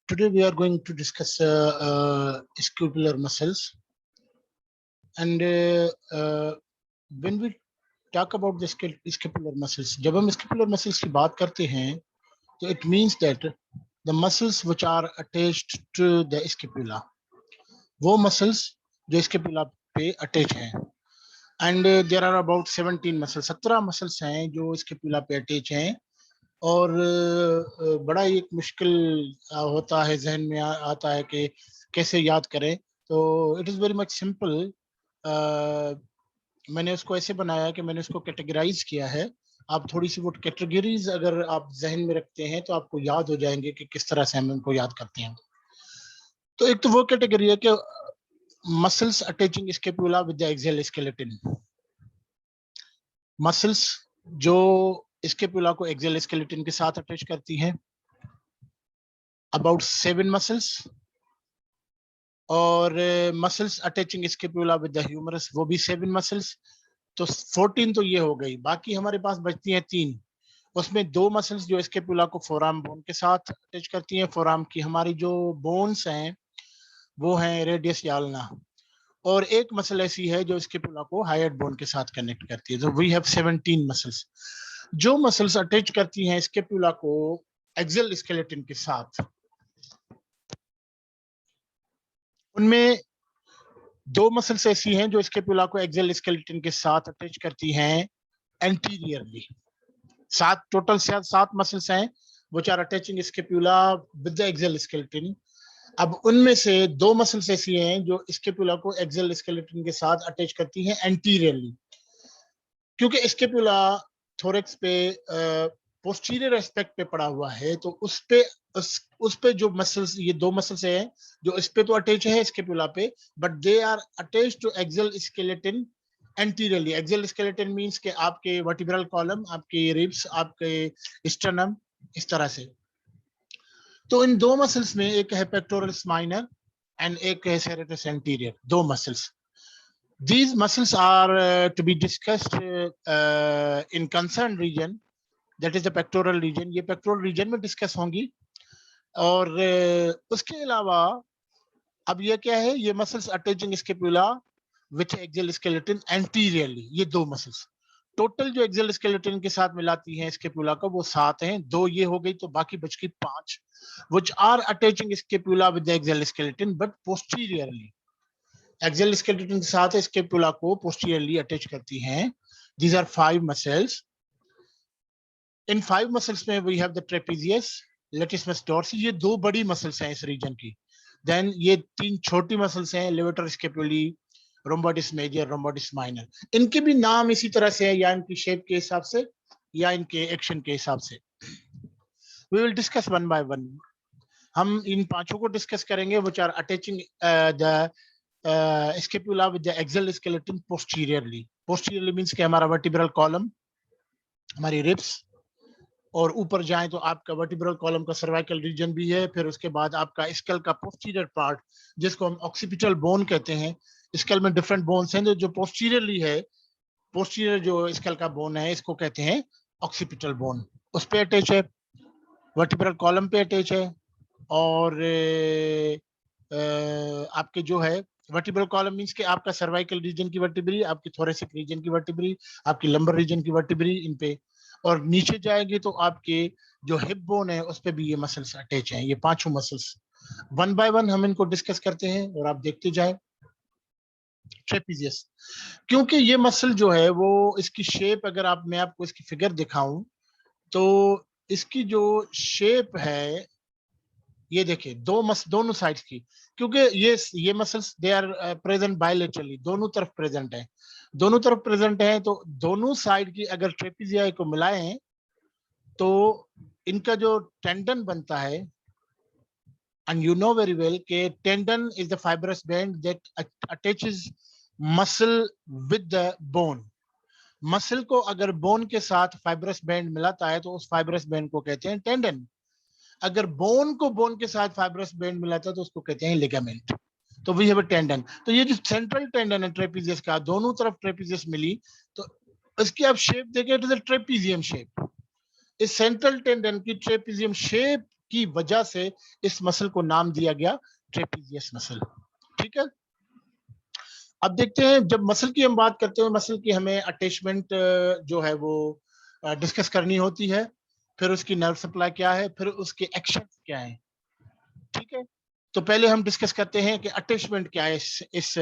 Today we are going to discuss scapular muscles, and when we talk about the scapular muscles, जब हम scapular muscles की बात करते हैं, तो it means that the muscles which are attached to the scapula, वो muscles जो scapula पे attach हैं, and there are about 17 muscles, 17 muscles हैं जो scapula पे attach हैं. और बड़ा एक मुश्किल होता है, जहन में आता है कि कैसे याद करें. तो it is very much simple. मैंने उसको ऐसे बनाया कि मैंने उसको कैटेगराइज किया है. आप थोड़ी सी वो कैटेगरीज अगर आप जहन में रखते हैं तो आपको याद हो जाएंगे कि किस तरह से हम उनको याद करते हैं. तो एक तो वो कैटेगरी है कि muscles attaching scapula with the axial skeleton. Muscles जो स्कैपुला को एक्सियल स्केलेटन के साथ अटैच करती हैं, अबाउट 7 मसल्स. और muscles attaching scapula with the humerus, वो भी 7 मसल्स. तो 14 तो ये हो गई. बाकी हमारे पास बचती हैं 3. उसमें 2 मसल्स जो स्कैपुला को फोरआर्म बोन के साथ अटैच करती हैं. फोरआर्म की हमारी जो बोन्स हैं वो हैं रेडियस या अल्ना, और एक मसल ऐसी है जो स्कैपुला को हाइएट बोन के साथ कनेक्ट करती है. तो वी हैव 17 मसल्स. जो मसल्स अटैच करती हैं स्कैपुला को एक्सियल स्केलेटन के साथ, उनमें 2 मसल्स ऐसी हैं जो स्कैपुला को एक्सियल स्केलेटन के साथ अटैच करती हैं एंटीरियरली. 7 टोटल 7 मसल्स हैं which are attaching scapula with the axial skeleton. अब उनमें से 2 मसल्स ऐसी हैं जो स्कैपुला को एक्सियल स्केलेटन के साथ अटैच करती हैं एंटीरियरली. क्योंकि स्कैपुला थोरेक्स पे पोस्टीरियर एस्पेक्ट पे पड़ा हुआ है, तो उस पे जो मसल्स, ये 2 मसल्स हैं जो इस पे तो अटैच है स्कैपुला पे, but they are attached to axial skeleton anteriorly. Axial skeleton means कि आपके वर्टिब्रल कॉलम, आपके रिब्स, आपके स्टर्नम, इस तरह से. तो इन 2 मसल्स में एक है पेक्टोरल्स माइनर एंड एक है serratus anterior. 2 muscles. These muscles are to be discussed in concerned region, that is the pectoral region. ये pectoral region में discuss होंगी. और उसके अलावा अब ये क्या है, ये muscles attaching scapula with axial skeleton anteriorly. ये 2 muscles टोटल जो एक्सियल स्केलेटन के साथ मिलाती हैं स्कैपुला को, वो 7 हैं. 2 ये हो गई, तो बाकी बच गई 5, which are attaching scapula with the axial skeleton but posteriorly. Axial skeleton के साथ स्कैपुला को पोस्टीरियरली अटैच करती हैं. These are 5 muscles. इन 5 मसल्स में we have the trapezius, latissimus dorsi. ये 2 बड़ी मसल्स हैं इस रीजन की. देन ये 3 छोटी मसल्स हैं, लेवेटर स्कैपुली, रोम्बोइडिस मेजर, रोम्बोइडिस माइनर. इनके भी नाम इसी तरह से है, या इनकी शेप के हिसाब से या इनके एक्शन के हिसाब से. We will discuss one by one. हम इन 5 को डिस्कस करेंगे which are attaching the scapula with the axial skeleton posteriorly. Posteriorly means कि हमारा vertebral column, हमारी ribs, और ऊपर जाएं तो आपका vertebral column का cervical region भी है. फिर उसके बाद आपका skull का posterior part, जिसको हम occipital bone कहते हैं. skull में different bones हैं, जो posteriorly है. posterior जो skull का bone है, इसको कहते हैं occipital bone. उस पे attach है, vertebral column पे attach है. और आपके जो है वर्टिब्रल कॉलम मींस कि आपका सर्वाइकल रीजन की वर्टिब्री, आपकी थोरेसिक रीजन की वर्टिब्री, आपकी लंबर रीजन की वर्टिब्री, इन पे. और नीचे जाएंगे तो आपके जो हिप बोन है उस पे भी ये मसल्स अटैच हैं. ये 5 मसल्स वन बाय वन हम इनको डिस्कस करते हैं और आप देखते जाए. ट्रेपेजियस, क्योंकि ये मसल जो है वो, इसकी शेप अगर मैं आपको इसकी फिगर दिखाऊं तो इसकी जो शेप है, ये देखिए दोनों साइड्स की. क्योंकि ये muscles they are present bilaterally, दोनों तरफ प्रेजेंट है. दोनों तरफ प्रेजेंट है, तो दोनों साइड की अगर ट्रेपेजिया को मिलाएं तो इनका जो टेंडन बनता है, and you know very well कि tendon is the fibrous band that attaches muscle with the bone. Muscle को अगर बोन के साथ फाइब्रस बैंड मिलाता है तो उस फाइब्रस बैंड को कहते हैं टेंडन. अगर बोन को बोन के साथ फाइब्रस बैंड मिलाता है तो उसको कहते हैं लिगामेंट. तो वी हैव अ टेंडन. तो ये जो सेंट्रल टेंडन है ट्रेपेजियस का, दोनों तरफ ट्रेपेजियस मिली, तो इसकी आप शेप देखें, it is a trapezium shape. इस सेंट्रल टेंडन की ट्रेपेजियम शेप की वजह से इस मसल को नाम दिया गया ट्रेपेजियस मसल। ठीक है, अब देखते हैं, जब मसल की हम बात करते हैं, मसल की हमें अटैचमेंट जो है वो डिस्कस करनी होती है, फिर उसकी नर्व सप्लाई क्या है, फिर उसके एक्शन क्या है। ठीक है, तो पहले हम डिस्कस करते हैं कि अटैचमेंट क्या है इस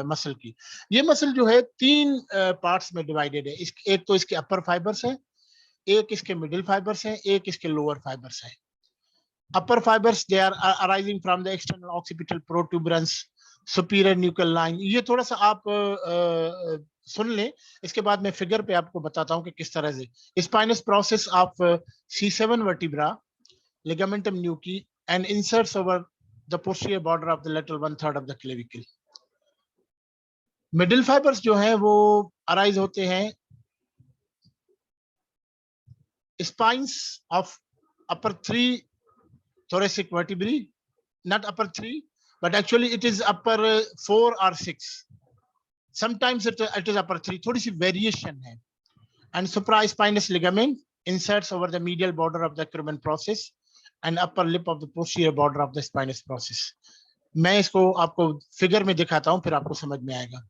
मसल की। ये मसल जो है 3 पार्ट्स में डिवाइडेड है। एक तो इसके अपर फाइबर्स है, एक इसके मिडिल फाइबर्स है, एक इसके लोअर फाइबर्स है। Upper fibres they are arising from the external occipital protuberance superior nuclear line. ये थोड़ा सा आप सुन लें, इसके बाद मैं फिगर पे आपको बताता हूं कि किस तरह से spinous process of C7 vertebra ligamentum nuchae and inserts over the posterior border of the lateral 1/3 of the clavicle. Middle fibres जो हैं वो अराइज होते हैं spines of upper 3 thoracic vertebrae, not upper 3, but actually it is upper 4 or 6. Sometimes it is upper 3, थोड़ी सी variation है। And supraspinous ligament inserts over the medial border of the acromion process and upper lip of the posterior border of the spinous process. मैं इसको आपको figure में दिखाता हूं, फिर आपको समझ में आएगा।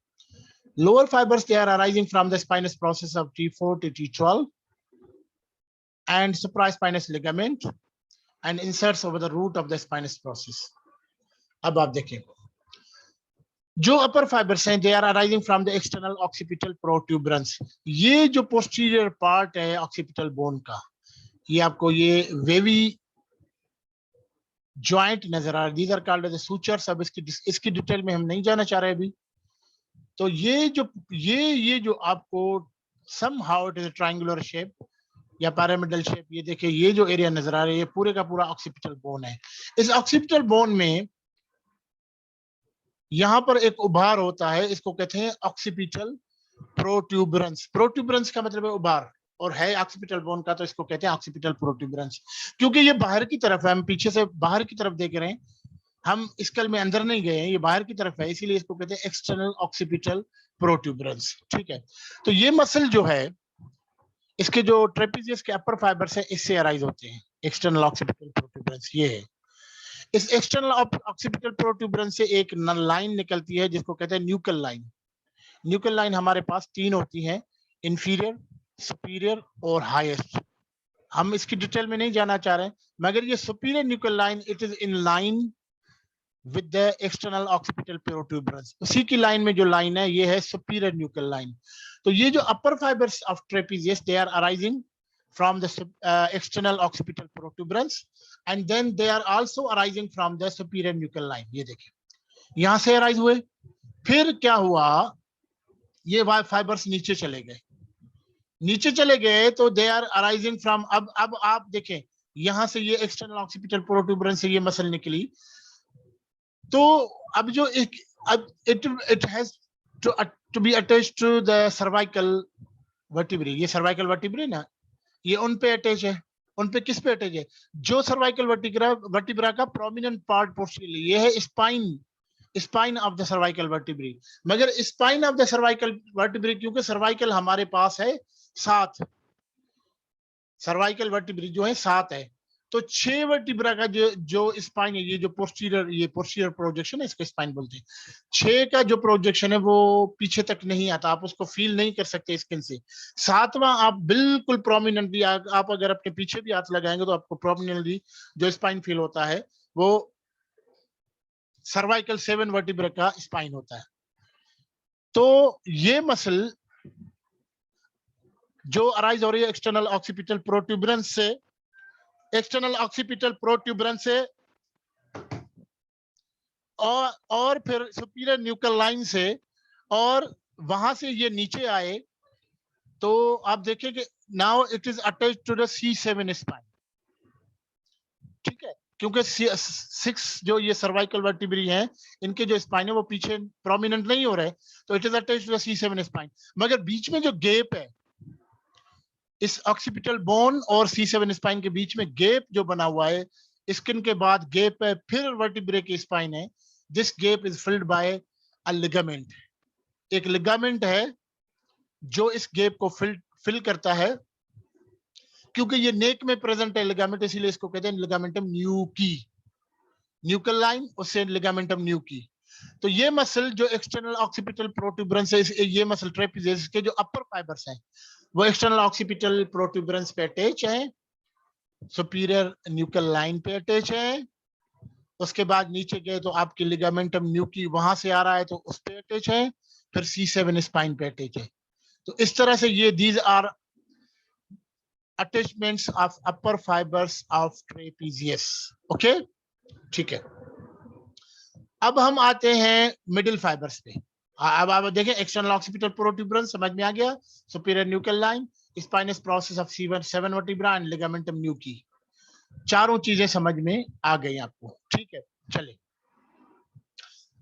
Lower fibers, they are arising from the spinous process of T4 to T12 and supraspinous ligament and inserts over the root of the spinous process. अब आप देखें, जो अपर फाइबर्स हैं they are arising from the external occipital protuberance. ये जो posterior part है occipital bone का, ये आपको ये वेवी जॉइंट नजर आ रहा है। These are called as sutures. अब इसकी डिटेल में हम नहीं जाना चाह रहे अभी। तो ये जो आपको somehow it is a triangular shape या pyramidal shape, ये देखिए ये जो एरिया नजर आ रहा है ये पूरे का पूरा ऑक्सीपिटल बोन है। इस ऑक्सीपिटल बोन में यहां पर एक उभार होता है, इसको कहते हैं ऑक्सीपिटल प्रोट्यूबरेंस। प्रोट्यूबरेंस का मतलब है उभार, और है ऑक्सीपिटल बोन का, तो इसको कहते हैं ऑक्सीपिटल प्रोट्यूबरेंस। क्योंकि ये बाहर की तरफ है, हम पीछे से बाहर की तरफ देख रहे हैं, हम स्कल में अंदर नहीं गए हैं, ये बाहर की तरफ है, इसीलिए इसको कहते हैं एक्सटर्नल ऑक्सीपिटल प्रोट्यूबरेंस। ठीक है, तो ये मसल जो है, इसके जो ट्रेपेजियस के अपर फाइबर्स है, इससे अराइज होते हैं एक्सटर्नल ऑक्सीपिटल प्रोट्यूबरेंस। ये है, इस एक्सटर्नल ऑक्सीपिटल प्रोट्यूबरेंस से एक लाइन निकलती है जिसको कहते हैं न्यूकल लाइन। न्यूकल लाइन हमारे पास 3 होती है, इंफीरियर, सुपीरियर और हाईएस्ट। हम इसकी डिटेल में नहीं जाना चाह रहे हैं, मगर ये superior nuchal line it is in line with the external occipital protuberance. उसी की लाइन में जो लाइन है ये है सुपीरियर न्यूकल लाइन। तो ये जो upper fibres of trapezius they are arising from the external occipital protuberance and then they are also arising from the superior nuchal line। ये देखिए यहां से अराइज हुए, फिर क्या हुआ, ये फाइबर्स नीचे चले गए, नीचे चले गए तो दे आर अराइजिंग फ्रॉम, अब आप देखें यहां से ये एक्सटर्नल ऑक्सीपिटल प्रोट्यूबरेंस से ये मसल निकली, तो अब जो अब it has to be attached to the cervical vertebrae. ये सर्वाइकल वर्टिब्रे ना, ये उन पे अटैच है। उन पे किस पे अटैच है, जो सर्वाइकल वर्टिब्रा का प्रोमिनेंट पार्ट पोस्टीरियर, ये है spine of the cervical vertebrae. मगर spine of the cervical vertebrae, क्योंकि सर्वाइकल हमारे पास है 7, सर्वाइकल वर्टिब्रे जो है 7 है, तो 6 वर्टिब्रा का जो स्पाइन है, ये जो पोस्टीरियर प्रोजेक्शन है, इसको स्पाइन बोलते हैं। 6 का जो प्रोजेक्शन है वो पीछे तक नहीं आता, आप उसको फील नहीं कर सकते स्किन से। 7वां आप बिल्कुल प्रोमिनेंटली, आप अगर अपने पीछे भी हाथ लगाएंगे तो आपको प्रोमिनेंटली जो स्पाइन फील होता है वो सर्वाइकल 7 वर्टिब्रा का स्पाइन होता है। तो ये मसल जो अराइज हो रही है एक्सटर्नल ऑक्सीपिटल प्रोट्यूबरेंस से, एक्सटर्नल ऑक्सीपिटल प्रोट्यूबरेंस से और फिर सुपीरियर न्यूकल लाइन से, और वहां से ये नीचे आए, तो आप देखिए कि now it is attached to the C7 spine. ठीक है, क्योंकि 6 जो ये सर्वाइकल वर्टिब्री हैं, इनके जो स्पाइन है वो पीछे प्रोमिनेंट नहीं हो रहे, तो it is attached to the C7 spine. मगर बीच में जो गैप है, इस ऑक्सीपिटल बोन और C7 स्पाइन के बीच में गैप जो बना हुआ है, स्किन के बाद गैप है, फिर वर्टिब्रे की स्पाइन है, this gap is filled by a ligament. एक लिगामेंट है जो इस गैप को फिल करता है। क्योंकि ये नेक में प्रेजेंट है लिगामेंट, इसीलिए इसको कहते हैं लिगामेंटम न्यूकी, न्यूकल लाइन उससे लिगामेंटम न्यूकी। तो ये मसल जो एक्सटर्नल ऑक्सीपिटल प्रोट्यूबरेंस है, ये मसल ट्रेपेजियस के जो अपर फाइबर्स हैं वो एक्सटर्नल ऑक्सीपिटल प्रोट्यूबरेंस पे अटैच है, सुपीरियर न्यूकल लाइन पे अटैच है। उसके बाद नीचे गए तो आपकी लिगामेंटम न्यूकी वहां से आ रहा है तो उस पे अटैच है, फिर C7 स्पाइन पे अटैच है। तो इस तरह से ये these are attachments of upper fibres of trapezius. Okay, ठीक है। अब हम आते हैं मिडिल फाइबर्स पे। अब आप देखें, एक्सटर्नल ऑक्सीपिटल प्रोट्यूबरेंस समझ में आ गया, superior nuchal line, spinous process of C7 vertebra and ligamentum nuchae, चारों चीजें समझ में आ गई आपको, ठीक है। चले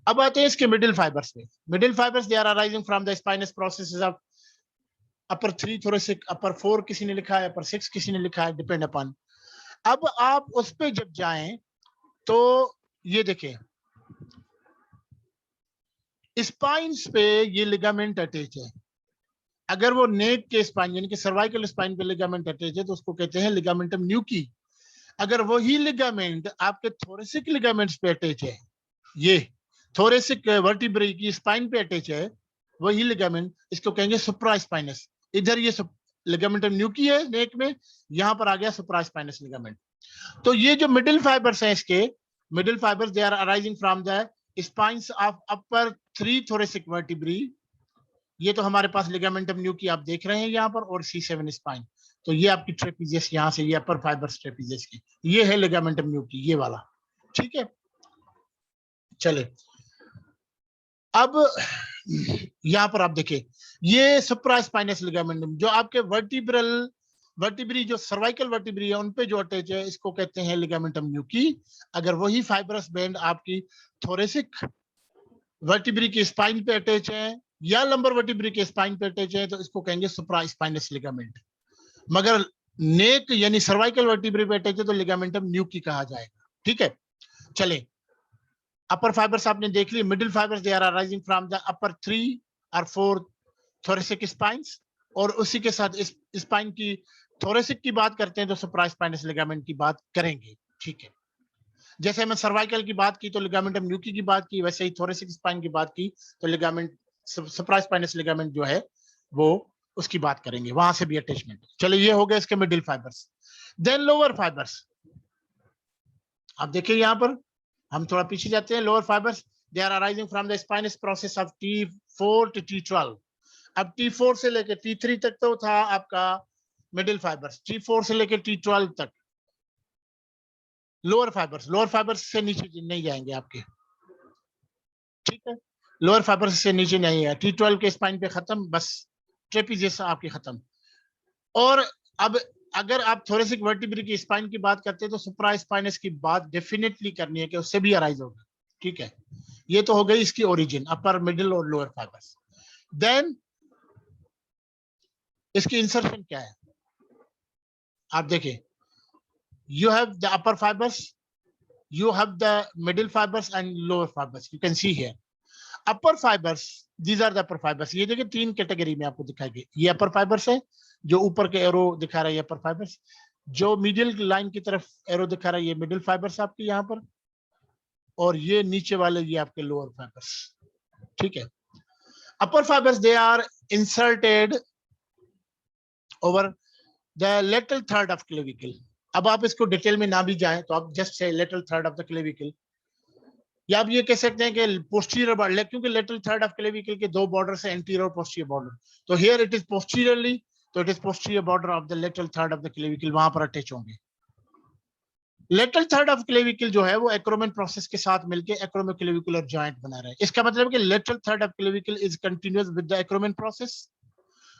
अब आते हैं इसके मिडिल फाइबर्स पे। Middle fibres they are arising from the spinous processes of upper 3 thoracic, upper 4 किसी ने लिखा है, अपर 6 किसी ने लिखा है, डिपेंड अपॉन। अब आप उस पे जब जाएं तो ये देखें, स्पाइन्स पे ये लिगामेंट अटैच है। अगर वो नेक के स्पाइन यानी कि सर्वाइकल स्पाइन पे लिगामेंट अटैच है तो उसको कहते हैं लिगामेंटम न्यूकी। अगर वही लिगामेंट आपके थोरेसिक लिगामेंट्स पे अटैच है, ये थोरेसिक वर्टिब्रे की स्पाइन पे अटैच है वही लिगामेंट, इसको कहेंगे सुप्रा स्पाइनस। इधर ये लिगामेंटम न्यूकी है नेक में, यहां पर आ गया सुप्रा स्पाइनस लिगामेंट। तो ये जो मिडिल फाइबर्स हैं इसके, middle fibres they are arising from the spines of upper 3 thoracic vertebrae. ये तो हमारे पास लिगामेंटम न्यूकी आप देख रहे हैं यहाँ पर, और C7 स्पाइन। तो ये आपकी ट्रेपेजियस यहाँ से, ये अपर फाइबर्स ट्रेपेजियस की, ये है लिगामेंटम न्यूकी, ये वाला, ठीक है। चले अब यहां पर आप देखें, ये सुप्रास्पाइनस लिगामेंटम जो आपके वर्टिब्री जो सर्वाइकल वर्टिब्री है उन पे जो अटैच है, इसको कहते हैं लिगामेंटम न्यूकी। अगर वही फाइबरस बैंड आपकी थोरेसिक वर्टिब्री की स्पाइन पे अटैच है या लंबर वर्टिब्री के स्पाइन पे अटैच है तो इसको कहेंगे सुप्रास्पाइनस लिगामेंट। मगर नेक यानी सर्वाइकल वर्टिब्री पे अटैच है तो लिगामेंटम न्यूकी कहा जाएगा, ठीक है। चले अपर फाइबर्स आपने देख ली। Middle fibres they are arising from the upper 3 और 4 थोरेसिक स्पाइन्स, और उसी के साथ इस स्पाइन की थोरेसिक की बात करते हैं तो सुप्रास्पाइनस लिगामेंट की बात करेंगे, ठीक है। जैसे मैं सर्वाइकल की बात की तो लिगामेंटम न्यूकी की बात की, वैसे ही थोरेसिक स्पाइन की बात की तो लिगामेंट सुप्रास्पाइनस लिगामेंट जो है वो उसकी बात करेंगे, वहां से भी अटैचमेंट। चलो ये हो गया इसके middle fibres. Then lower fibres, आप देखिए यहां पर हम थोड़ा पीछे जाते हैं। Lower fibres they are arising from the spinous process of T4 to T12। अब T4 से लेकर T3 तक तो था आपका मिडिल फाइबर्स, T4 से लेकर T12 तक लोअर फाइबर्स। लोअर फाइबर्स से नीचे नहीं जाएंगे आपके, ठीक है। लोअर फाइबर्स से नीचे नहीं है, T12 के स्पाइन पे खत्म, बस ट्रेपेजियस आपकी खत्म। और अब अगर आप थोरेसिक वर्टिब्री की स्पाइन की बात करते हैं तो सुप्रा स्पाइनस की बात डेफिनेटली करनी है कि उससे भी अराइज होगा, ठीक है। ये तो हो गई इसकी ओरिजिन, अपर मिडिल और लोअर फाइबर्स। देन इसकी इंसर्शन क्या है, आप देखें, you have the upper fibers, you have the middle fibers and lower fibers. You can see here upper fibers, these are the upper fibers। ये देखिए 3 category में आपको दिखाई गई। ये अपर फाइबर्स है जो ऊपर के एरो दिखा रहा है, ये अपर फाइबर्स। जो मिडिल लाइन की तरफ एरो दिखा रहा है ये मिडिल फाइबर्स आपके यहाँ पर, और ये नीचे वाले ये आपके लोअर फाइबर्स, ठीक है। Upper fibres they are inserted over the lateral third of clavicle. अब आप इसको डिटेल में ना भी जाएं तो आप just say lateral third of the clavicle, या आप ये कह सकते हैं कि पोस्टीरियर बॉर्डर, क्योंकि लेटरल थर्ड ऑफ क्लेविकल के 2 बॉर्डर है, एंटीरियर और पोस्टीरियर बॉर्डर। तो हियर इट इज पोस्टीरियरली, तो it is posterior border of the lateral third of the clavicle, वहां पर अटैच होंगे। लेटरल थर्ड ऑफ क्लेविकल जो है वो एक्रोमेन प्रोसेस के साथ मिलकर एक्रोमोक्लेविकुलर जॉइंट बना रहा है। इसका मतलब कि lateral third of clavicle is continuous with the acromion process.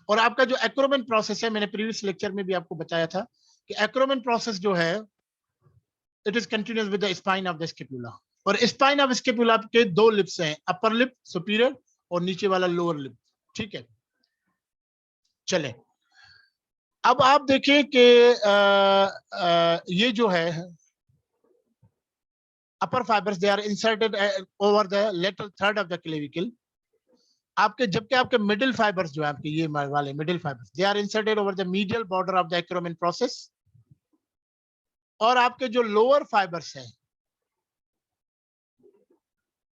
और आपका जो एक्रोमेन प्रोसेस है, मैंने प्रीवियस लेक्चर में भी आपको बताया था कि एक्रोमेन प्रोसेस जो है it is continuous with the spine of the scapula. और स्पाइन ऑफ स्कैपुला के 2 लिप्स हैं, अपर लिप सुपीरियर और नीचे वाला लोअर लिप, ठीक है। चले अब आप देखें कि ये जो है upper fibers they are inserted over the lateral third of the clavicle आपके, जबकि आपके मिडिल फाइबर्स जो है आपके ये वाले middle fibres, they are inserted over the medial border of the acromion process. और आपके जो लोअर फाइबर्स हैं,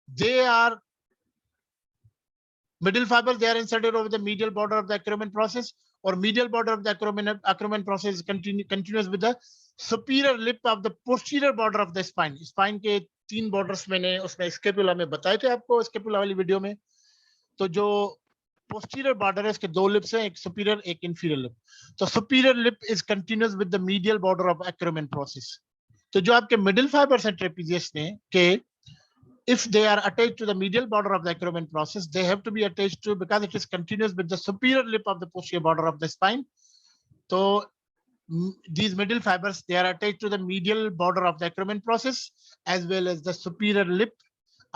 they are middle fibers, they are inserted over the medial border of the acromion process, or medial border of the acromion process is continuous with the superior lip of the posterior border of the spine. Spine के 3 borders मैंने उसमें scapula में बताए थे आपको, scapula वाली video में। तो जो posterior border है, इसके 2 lips हैं, एक superior एक inferior lip। तो superior lip is continuous with the medial border of acromion process। तो जो आपके middle fibers हैं trapezius में के, if they are attached to the medial border of the acromion process, they have to be attached to, because it is continuous with the superior lip of the posterior border of the spine. So these middle fibers, they are attached to the medial border of the acromion process as well as the superior lip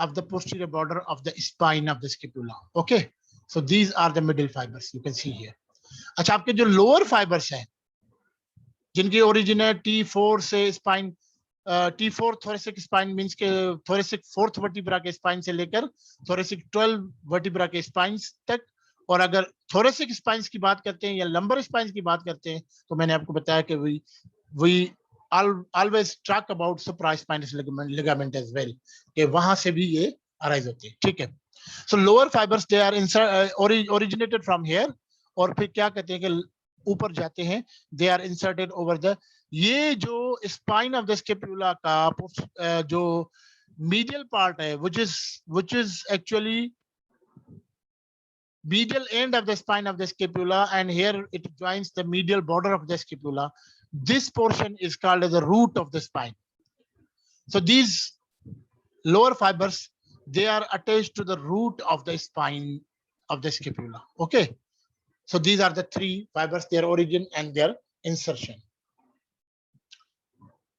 of the posterior border of the spine of the scapula. Okay, so these are the middle fibers you can see here. अच्छा, आपके जो lower fibers हैं, जिनकी origin है T4 से spine, T4 thoracic spine means के thoracic 4th vertebra के spine से लेकर thoracic 12 vertebra के spines तक। और अगर thoracic spines की बात करते हैं या lumbar spines की बात करते हैं, तो मैंने आपको बताया कि we always talk about supraspinous ligament as well, कि वहां से भी ये arise होते हैं। ठीक है, so lower fibers they are originated from here, और फिर क्या कहते हैं कि ऊपर जाते हैं, they are inserted over the, ये जो spine of the scapula का जो medial part है, which is actually medial end of the spine of the scapula, and here it joins the medial border of the scapula. This portion is called as the root of the spine. So these lower fibers, they are attached to the root of the spine of the scapula. Okay, so these are the 3 fibers, their origin and their insertion.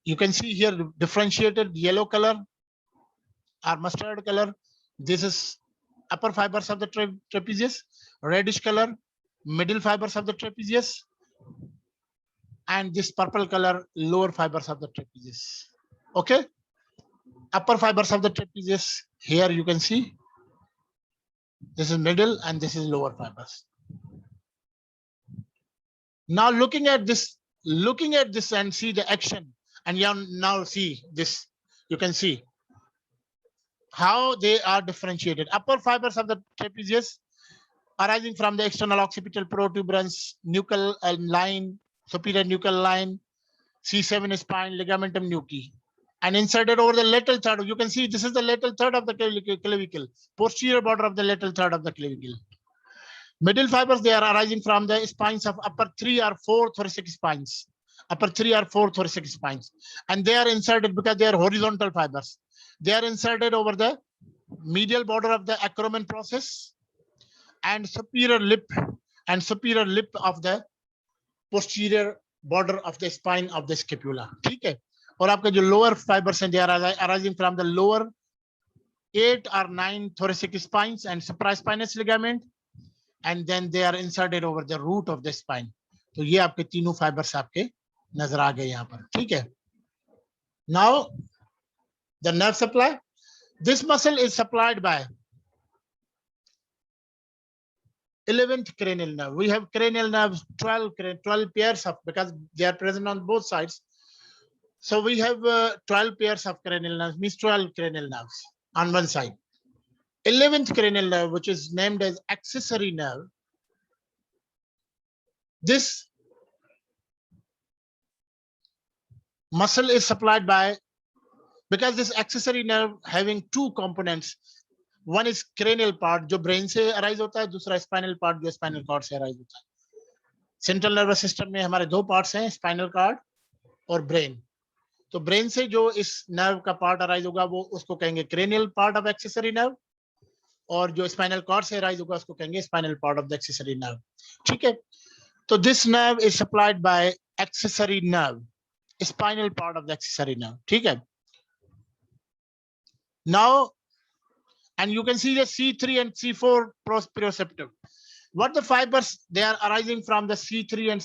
You can see here differentiated yellow color or mustard color. This is upper fibers of the trapezius. Reddish color, middle fibers of the trapezius. And this purple color, lower fibers of the trapezius. Okay, upper fibers of the trapezius, here you can see. This is middle and this is lower fibers. Now looking at this and see the action, and you now see this, you can see how they are differentiated. Upper fibers of the trapezius arising from the external occipital protuberance, nuchal line, superior nuchal line, C7 spine, ligamentum nuchae, and inserted over the lateral third. You can see this is the lateral third of the clavicle, posterior border of the lateral third of the clavicle. Middle fibers, they are arising from the spines of upper 3 or 4 thoracic spines. Upper 3 or 4 thoracic spines. And they are inserted because they are horizontal fibers. They are inserted over the medial border of the acromion process and superior lip of the posterior border of the spine of the scapula. ठीक है, और आपके जो lower fibers हैं, they are arising from the lower 8 or 9 thoracic spines and supraspinous ligament, and then they are inserted over the root of the spine. तो ये आपके तीनों fibers आपके नजर आ गए यहाँ पर। ठीक है, now the nerve supply. This muscle is supplied by 11th cranial nerve. We have cranial nerves 12 pairs of, because they are present on both sides. So we have 12 pairs of cranial nerves, means 12 cranial nerves on one side. 11th cranial nerve, which is named as accessory nerve. This muscle is supplied by, because this accessory nerve having 2 components. One is cranial part, जो brain से arise होता है, दूसरा spinal part, जो spinal cord से arise होता है. Central nervous system में हमारे 2 parts हैं, spinal cord और brain. तो brain से जो इस nerve का part arise होगा, वो उसको कहेंगे cranial part of accessory nerve, और जो spinal cord से arise होगा, उसको कहेंगे spinal part of the accessory nerve. ठीक है, तो this nerve is supplied by accessory nerve, spinal part of the accessory nerve. ठीक है, now, and you can see the C3 and C4 proprioceptive. What the fibers, they are arising from the C3 and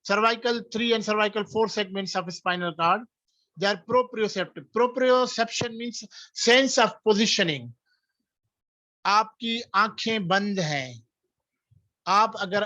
cervical 3 and cervical 4 segments of spinal cord. They are proprioceptive. Proprioception means sense of positioning. आपकी आंखें बंद हैं, आप अगर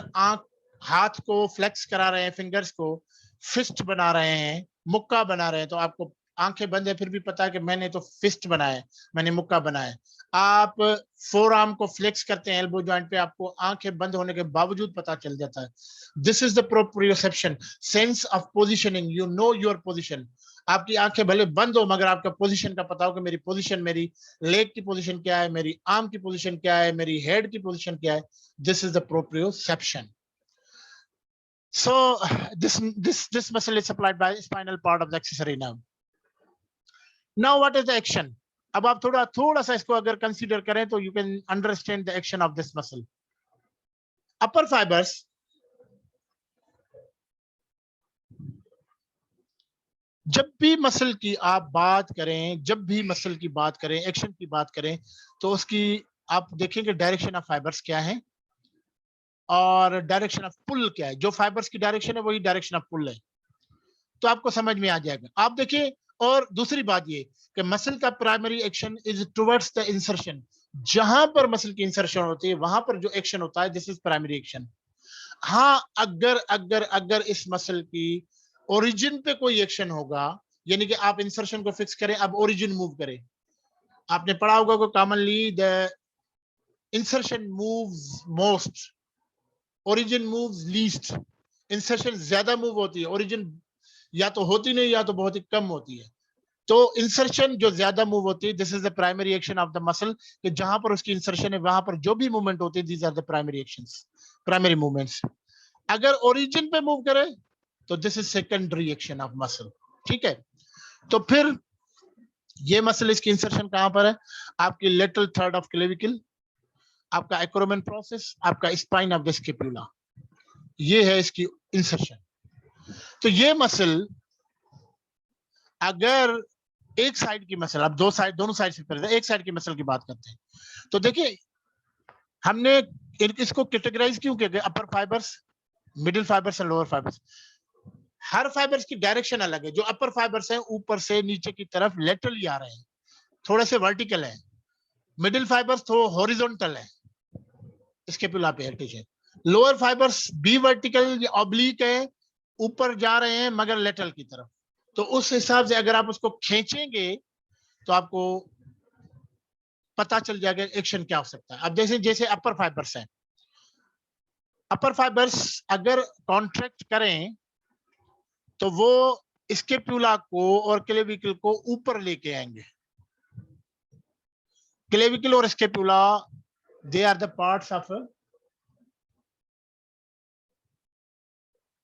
हाथ को flex करा रहे हैं, फिंगर्स को फिस्ट बना रहे हैं, मुक्का बना रहे हैं, तो आपको आंखें बंद है फिर भी पता है कि मैंने तो फिस्ट बनाया है, मैंने मुक्का बनाया है। आप फोर आर्म को फ्लेक्स करते हैं एल्बो जॉइंट पे, आपको आंखें बंद होने के बावजूद पता चल जाता है। This is the proprioception, sense of positioning, you know your position. आपकी आंखें भले बंद हो मगर आपका पोजीशन का पता हो कि मेरी पोजीशन, मेरी लेग की पोजीशन क्या है, मेरी आर्म की पोजीशन क्या है, मेरी हेड की पोजीशन क्या है। This is the proprioception. So this muscle is supplied by spinal part of the accessory nerve. Now what is the action? अब आप थोड़ा सा इसको अगर कंसीडर करें तो you can understand the action of this muscle. Upper fibers जब भी मसल की आप बात करें, जब भी मसल की बात करें, एक्शन की बात करें, तो उसकी आप देखेंगे डायरेक्शन ऑफ फाइबर्स क्या है और डायरेक्शन ऑफ पुल क्या है। जो फाइबर्स की डायरेक्शन है वही डायरेक्शन ऑफ पुल है, तो आपको समझ में आ जाएगा। आप देखिए, और दूसरी बात ये कि मसल का primary action is towards the insertion. जहां पर मसल की इंसर्शन होती है वहां पर जो एक्शन होता है, दिस इज प्राइमरी एक्शन। हाँ, अगर अगर अगर इस मसल की ओरिजिन पे कोई एक्शन होगा, यानी कि आप इंसर्शन को फिक्स करें, अब ओरिजिन मूव करें, आपने पढ़ा होगा कि commonly the insertion moves most, origin moves least. Insertion ज्यादा मूव होती है, ओरिजिन या तो होती नहीं या तो बहुत ही कम होती है। तो इंसर्शन जो ज्यादा मूव होती है, this is the primary action of the muscle, कि जहां पर उसकी इंसर्शन है वहां पर जो भी मूवमेंट होती है, these are the primary actions, primary movements. अगर ओरिजिन पे मूव करे तो this is secondary action of muscle. ठीक है, तो फिर ये मसल, इसकी इंसर्शन कहां पर है? आपकी लेटरल थर्ड ऑफ क्लेविकल, आपका एक्रोमेन प्रोसेस, आपका स्पाइन ऑफ द स्कैपुला, ये है इसकी इंसर्शन। तो ये मसल अगर एक साइड की मसल, अब दोनों साइड से पहले एक साइड की मसल की बात करते हैं, तो देखिए हमने इसको कैटेगराइज क्यों किया? अपर फाइबर्स, मिडिल फाइबर्स और लोअर फाइबर्स। हर फाइबर्स की डायरेक्शन अलग है। जो अपर फाइबर्स हैं ऊपर से नीचे की तरफ लेटरली आ रहे हैं, थोड़े से वर्टिकल है। मिडिल फाइबर्स थोड़ा हॉरिजॉन्टल है, स्कैपुला पे अटैच है। लोअर फाइबर्स बी वर्टिकल या ऑब्लिक है, ऊपर जा रहे हैं मगर लेटरल की तरफ। तो उस हिसाब से अगर आप उसको खींचेंगे तो आपको पता चल जाएगा एक्शन क्या हो सकता है। अब जैसे जैसे अपर फाइबर्स हैं, अपर फाइबर्स अगर कॉन्ट्रैक्ट करें तो वो स्कैपुला को और क्लेविकल को ऊपर लेके आएंगे। क्लेविकल और scapula, they are the parts of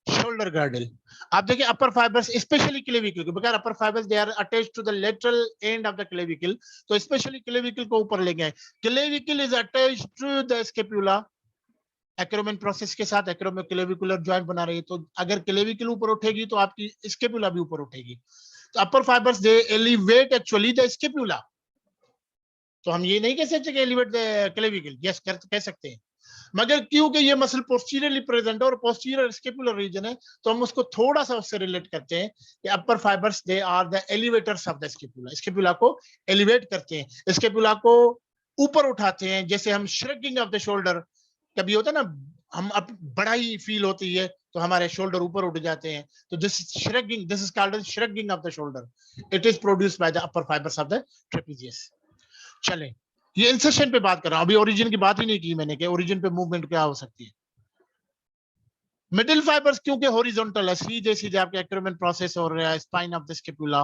shoulder girdle. आप देखिए upper fibres, especially clavicle, because upper fibres they are attached to the lateral end of the clavicle, तो स्पेशली क्लेविकल को ऊपर ले गए। Clavicle is attached to the scapula acromion process के साथ, एक्रोमेन clavicular joint बना रही है। तो अगर क्लेविकल ऊपर उठेगी तो आपकी स्कैपुला भी ऊपर उठेगी। तो upper fibres they elevate actually the scapula. तो हम ये नहीं कह सकते कि एलिवेट द क्लेविकल, यस कह सकते हैं, मगर क्योंकि ये मसल पोस्टीरियरली प्रेजेंट है और पोस्टीरियर स्कैपुलर रीजन है, तो हम उसको थोड़ा सा उससे रिलेट करते हैं कि upper fibres they are the elevators of the scapula. Scapula को एलिवेट करते हैं, स्कैपुला को ऊपर उठाते हैं। जैसे हम श्रगिंग ऑफ द शोल्डर, कभी होता है ना, हम अब बड़ा ही फील होती है तो हमारे शोल्डर ऊपर उठ जाते हैं, तो this shrugging, this is called as shrugging of the shoulder. It is produced by the upper fibres of the trapezius. चले, ये इंसर्शन पे बात कर रहा हूं, अभी ओरिजिन की बात ही नहीं की मैंने कि ओरिजिन पे मूवमेंट क्या हो सकती है। मिडिल फाइबर्स क्योंकि हॉरिजॉन्टल है, सीधे सीधे आपके एक्रोमेन प्रोसेस और spine of the scapula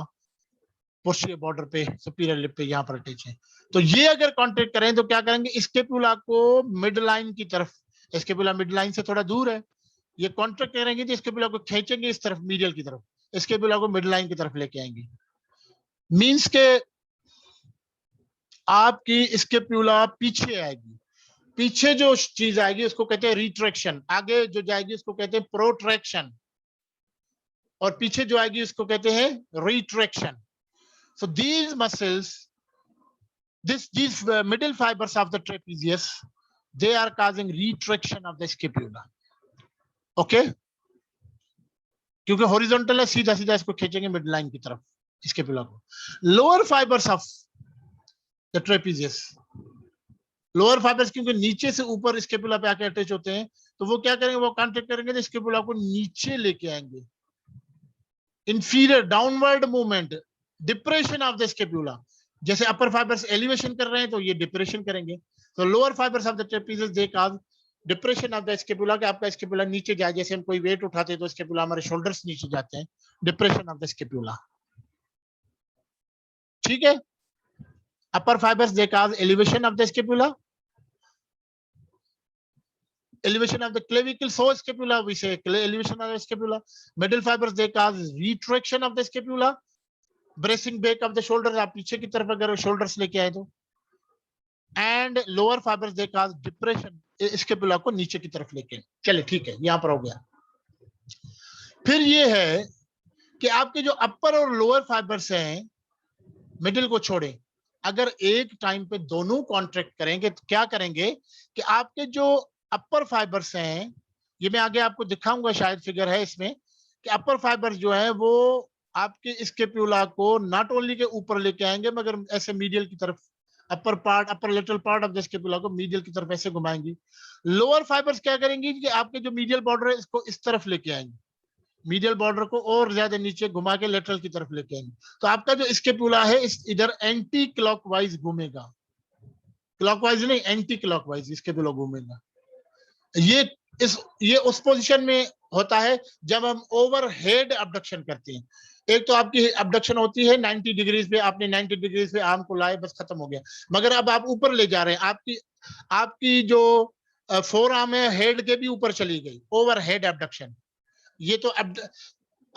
posterior border पे, सुपीरियर लिप पे यहां पर अटैच है। तो ये अगर कांटेक्ट करें तो क्या करेंगे? स्कैपुला को मिड लाइन की तरफ, स्कैपुला मिड लाइन से थोड़ा दूर है, ये कांटेक्ट करेंगे तो स्कैपुला को खींचेंगे इस तरफ मीडियल की तरफ, स्कैपुला को मिड लाइन की तरफ लेके आएंगे। मींस के आपकी स्कैपुला पीछे आएगी, पीछे जो चीज आएगी उसको कहते हैं रिट्रैक्शन, आगे जो जाएगी उसको कहते हैं प्रोट्रैक्शन, और पीछे जो आएगी उसको कहते हैं retraction. So these muscles, these middle fibers of the trapezius, they are causing retraction of the scapula. Okay, क्योंकि हॉरिजॉन्टल है, सीधा सीधा इसको खींचेंगे मिड लाइन की तरफ स्कैपुला को। Lower fibres of the trapezius, lower fibres क्योंकि नीचे से ऊपर स्केपुला पे आके अटैच होते हैं, तो वो क्या करेंगे, वो कॉन्ट्रैक्ट करेंगे तो स्केपुला को नीचे लेके आएंगे। Inferior downward movement, depression of the scapula. जैसे अपर फाइबर्स एलिवेशन कर रहे हैं तो ये डिप्रेशन करेंगे। तो lower fibres of the trapezius they cause depression of the scapula, कि आपका स्केपुला नीचे जाए। जैसे हम कोई वेट उठाते हैं तो स्केपुला, हमारे शोल्डर्स नीचे जाते हैं, डिप्रेशन ऑफ द स्केपुला। ठीक है। Upper fibres they cause elevation of the scapula, elevation of the clavicle, so scapula, we say elevation of the scapula. Middle fibers they cause retraction of the scapula, bracing back of the shoulders, आप पीछे की तरफ अगर shoulders लेके आए तो। and lower fibers they cause depression, scapula को नीचे की तरफ लेके। चले ठीक है, यहां पर हो गया। फिर ये है कि आपके जो अपर और लोअर फाइबर्स हैं, मिडिल को छोड़े, अगर एक टाइम पे दोनों कॉन्ट्रैक्ट करेंगे तो क्या करेंगे कि आपके जो अपर फाइबर्स हैं, ये मैं आगे आपको दिखाऊंगा, शायद फिगर है इसमें, कि अपर फाइबर्स जो है वो आपके स्केपुला को नॉट ओनली के ऊपर लेके आएंगे, मगर ऐसे मीडियल की तरफ, upper part, upper lateral part of the scapula को मीडियल की तरफ ऐसे घुमाएंगी। लोअर फाइबर्स क्या करेंगी कि आपके जो मीडियल बॉर्डर है इसको इस तरफ लेके आएंगे, मीडियल बॉर्डर को और ज्यादा नीचे घुमा के लेटरल की तरफ लेके आएंगे। तो आपका जो स्केपुला है इस इधर एंटी क्लॉकवाइज घूमेगा, क्लॉकवाइज नहीं, एंटी क्लॉकवाइज स्केपुला घूमेगा। ये उस पोजीशन में होता है जब हम ओवरहेड अबडक्शन करते हैं। एक तो आपकी अबडक्शन होती है 90 डिग्रीज पे, आपने 90 डिग्रीज पे आर्म को लाए, बस खत्म हो गया। मगर अब आप ऊपर ले जा रहे हैं, आपकी जो फोर आर्म है हेड के भी ऊपर चली गई, ओवरहेड अबडक्शन। ये तो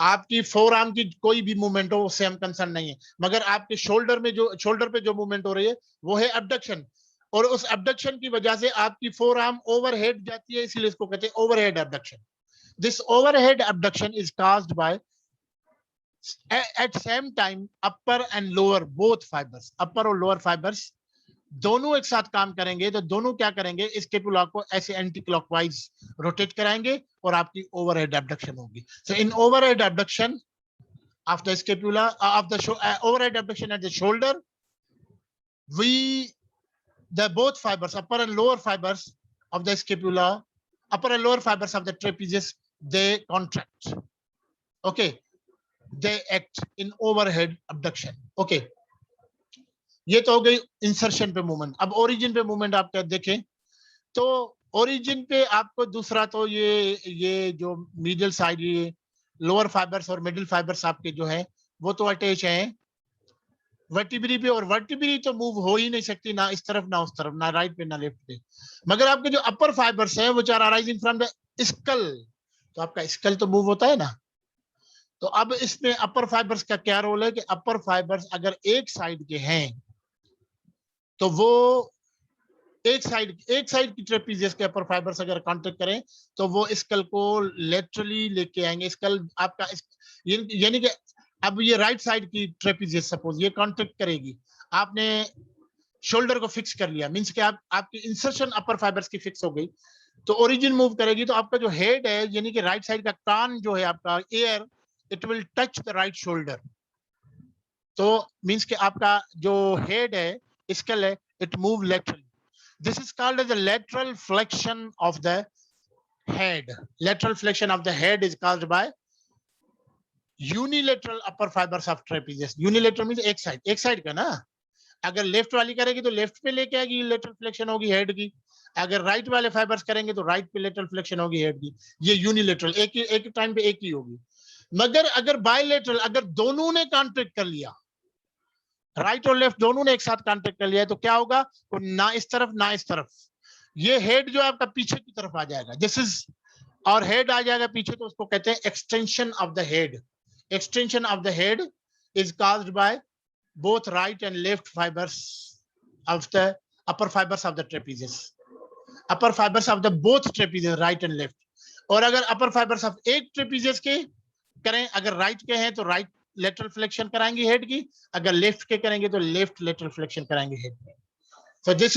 आपकी फोर आर्म की कोई भी मूवमेंट हो उससे हम कंसर्न नहीं है, मगर आपके शोल्डर पे जो मूवमेंट हो रही है वो है अबडक्शन। और उस अबडक्शन की वजह से आपकी फोर आर्म ओवरहेड जाती है, इसलिए इसको कहते हैं overhead abduction. This overhead abduction is caused by at same time upper and lower both fibres, upper और लोअर फाइबर्स दोनों एक साथ काम करेंगे, तो दोनों क्या करेंगे, स्केपुला को ऐसे एंटी क्लॉकवाइज रोटेट कराएंगे और आपकी ओवरहेड अबडक्शन होगी। So in overhead abduction of the scapula, of the overhead abduction at the shoulder, the both fibers, upper and lower fibers of the scapula, upper and lower fibers of the trapezius, they contract. Okay, they act in overhead abduction. Okay, ये तो हो गई insertion पे movement. अब origin पे movement आप देखें तो ओरिजिन पे आपको दूसरा तो ये जो मीडियल साइड, ये लोअर फाइबर्स और मिडिल फाइबर्स आपके जो है वो तो अटैच हैं वर्टिब्री पे, और वर्टिब्री तो मूव हो ही नहीं सकती, ना इस तरफ ना उस तरफ, ना राइट पे ना लेफ्ट पे। मगर आपके जो अपर फाइबर्स हैं which are arising from the skull, तो आपका स्कल तो मूव होता है ना। तो अब इसमें अपर फाइबर्स का क्या रोल है कि अपर फाइबर्स अगर एक साइड के हैं तो वो एक साइड की ट्रेपीजियस के अपर फाइबर्स अगर कांटेक्ट करें तो वो स्कल को लेटरली लेके आएंगे। स्कल आपका यानी कि अब ये राइट साइड की ट्रेपीजियस सपोज ये कांटेक्ट करेगी, आपने शोल्डर को फिक्स कर लिया, मींस कि आपकी इंसर्शन अपर फाइबर्स की फिक्स हो गई, तो ओरिजिन मूव करेगी तो आपका जो हेड है यानी कि राइट साइड का कान जो है आपका ear, it will touch the right shoulder. तो मींस कि आपका जो हेड है स्कल है, it move laterally. This is called as the lateral flexion of the head. Lateral flexion of the head is caused by unilateral upper fibers of trapezius. Unilateral means एक side का ना, अगर left वाली करेगी तो left पे लेके आएगी, लेटरल फ्लेक्शन होगी हेड की। अगर राइट वाले फाइबर्स करेंगे तो राइट पे लेटरल फ्लेक्शन होगी हेड की। ये यूनिलेटरल एक टाइम पे एक ही होगी। मगर अगर बायलेटरल, अगर दोनों ने कॉन्ट्रैक्ट कर लिया, राइट और लेफ्ट दोनों ने एक साथ कॉन्ट्रैक्ट कर लिया है, तो क्या होगा, तो ना इस तरफ ना इस तरफ, ये हेड जो है आपका पीछे की तरफ आ जाएगा, दिस इज, और हेड आ जाएगा पीछे, तो उसको कहते हैं extension of the head. Extension of the head is caused by both right and left fibres of the upper fibres of the trapezius, upper fibres of the both trapezius right and left. और अगर अपर fibres of एक trapezius के करें, अगर right के हैं तो right lateral flexion कराएंगे हेड की, अगर लेफ्ट के करेंगे तो लेफ्ट लेटरल फ्लेक्शन कराएंगे हेड की। So this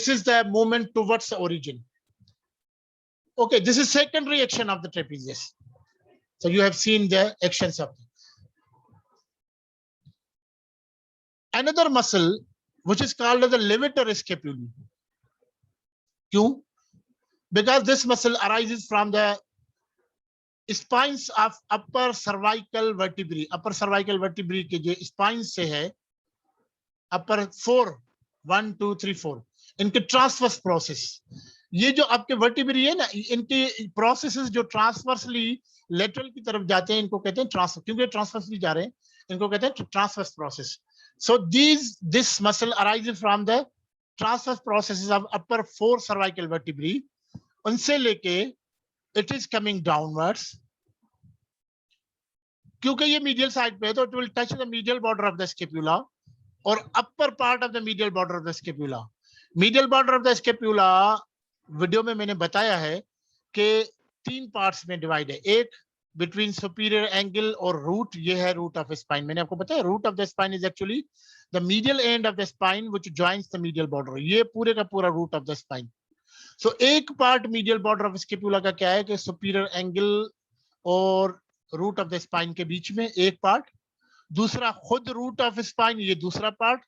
is the movement towards the origin. Okay, this is secondary action of the trapezius. So you have seen the actions of it. Another muscle which is called as the levator scapulae. क्यों? Because this muscle arises from the spines of upper cervical vertebrae. Upper cervical vertebrae के जो spines से है, upper 4, 1, 2, 3, 4, इनके transverse process, ये जो आपके vertebrae है ना, इनके प्रोसेसेस जो ट्रांसवर्सली लेटरल की तरफ जाते हैं, इनको कहते हैं ट्रांसवर्स, क्योंकि ट्रांसवर्सली जा रहे हैं, इनको कहते हैं transverse process. So this muscle arises from the transverse processes of upper 4 cervical vertebrae. उनसे लेके इट इज कमिंग डाउनवर्ड्स, क्योंकि ये मीडियल साइड पे है तो it will touch the medial border of the scapula और upper part of the medial border of the scapula. Medial border of the scapula video में मैंने बताया है कि 3 पार्ट्स में डिवाइड है. एक बिटवीन सुपीरियर एंगल और रूट, ये है रूट ऑफ स्पाइन. मैंने आपको बताया root of the spine is actually the medial end of the spine which joins the medial border. ये पूरे का पूरा root of the spine. So एक part medial border of scapula का क्या है कि सुपीरियर एंगल और रूट ऑफ द स्पाइन के बीच में एक पार्ट, दूसरा खुद रूट ऑफ स्पाइन, ये दूसरा पार्ट,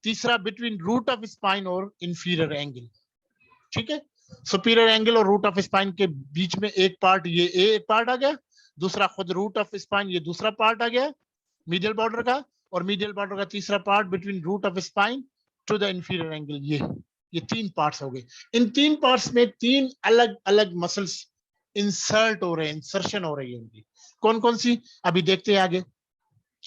तीसरा बिटवीन रूट ऑफ स्पाइन और इंफीरियर एंगल. ठीक है, सुपीरियर एंगल और रूट ऑफ स्पाइन के बीच में एक पार्ट, ये एक पार्ट आ गया, दूसरा खुद रूट ऑफ स्पाइन, ये दूसरा पार्ट आ गया मीडियल बॉर्डर का, और मीडियल बॉर्डर का तीसरा part between root of spine to the inferior angle. ये 3 पार्ट्स हो गए. इन 3 पार्ट्स में 3 अलग अलग मसल्स इंसर्ट हो रहे हैं, इंसर्शन हो रही है उनकी. कौन कौन सी अभी देखते हैं आगे.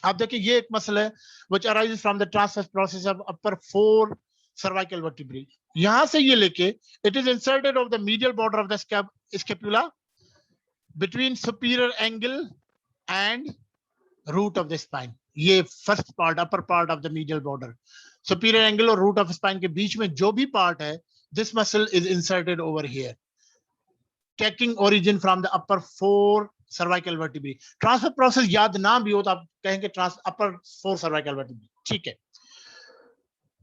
आप देखिए ये एक मसल है which arises from the transverse process of upper 4 cervical vertebrae. यहां से ये लेके it is inserted of the medial border of the scapula between superior angle and root of the spine. ये first part, upper part of the medial border, superior angle और root of spine के बीच में जो भी part है, this muscle is inserted over here, taking origin from the upper 4 cervical vertebrae. Transfer process याद ना भी हो तो आप कहेंगे अपर 4 सर्वाइकल वर्टिब्री. ठीक है,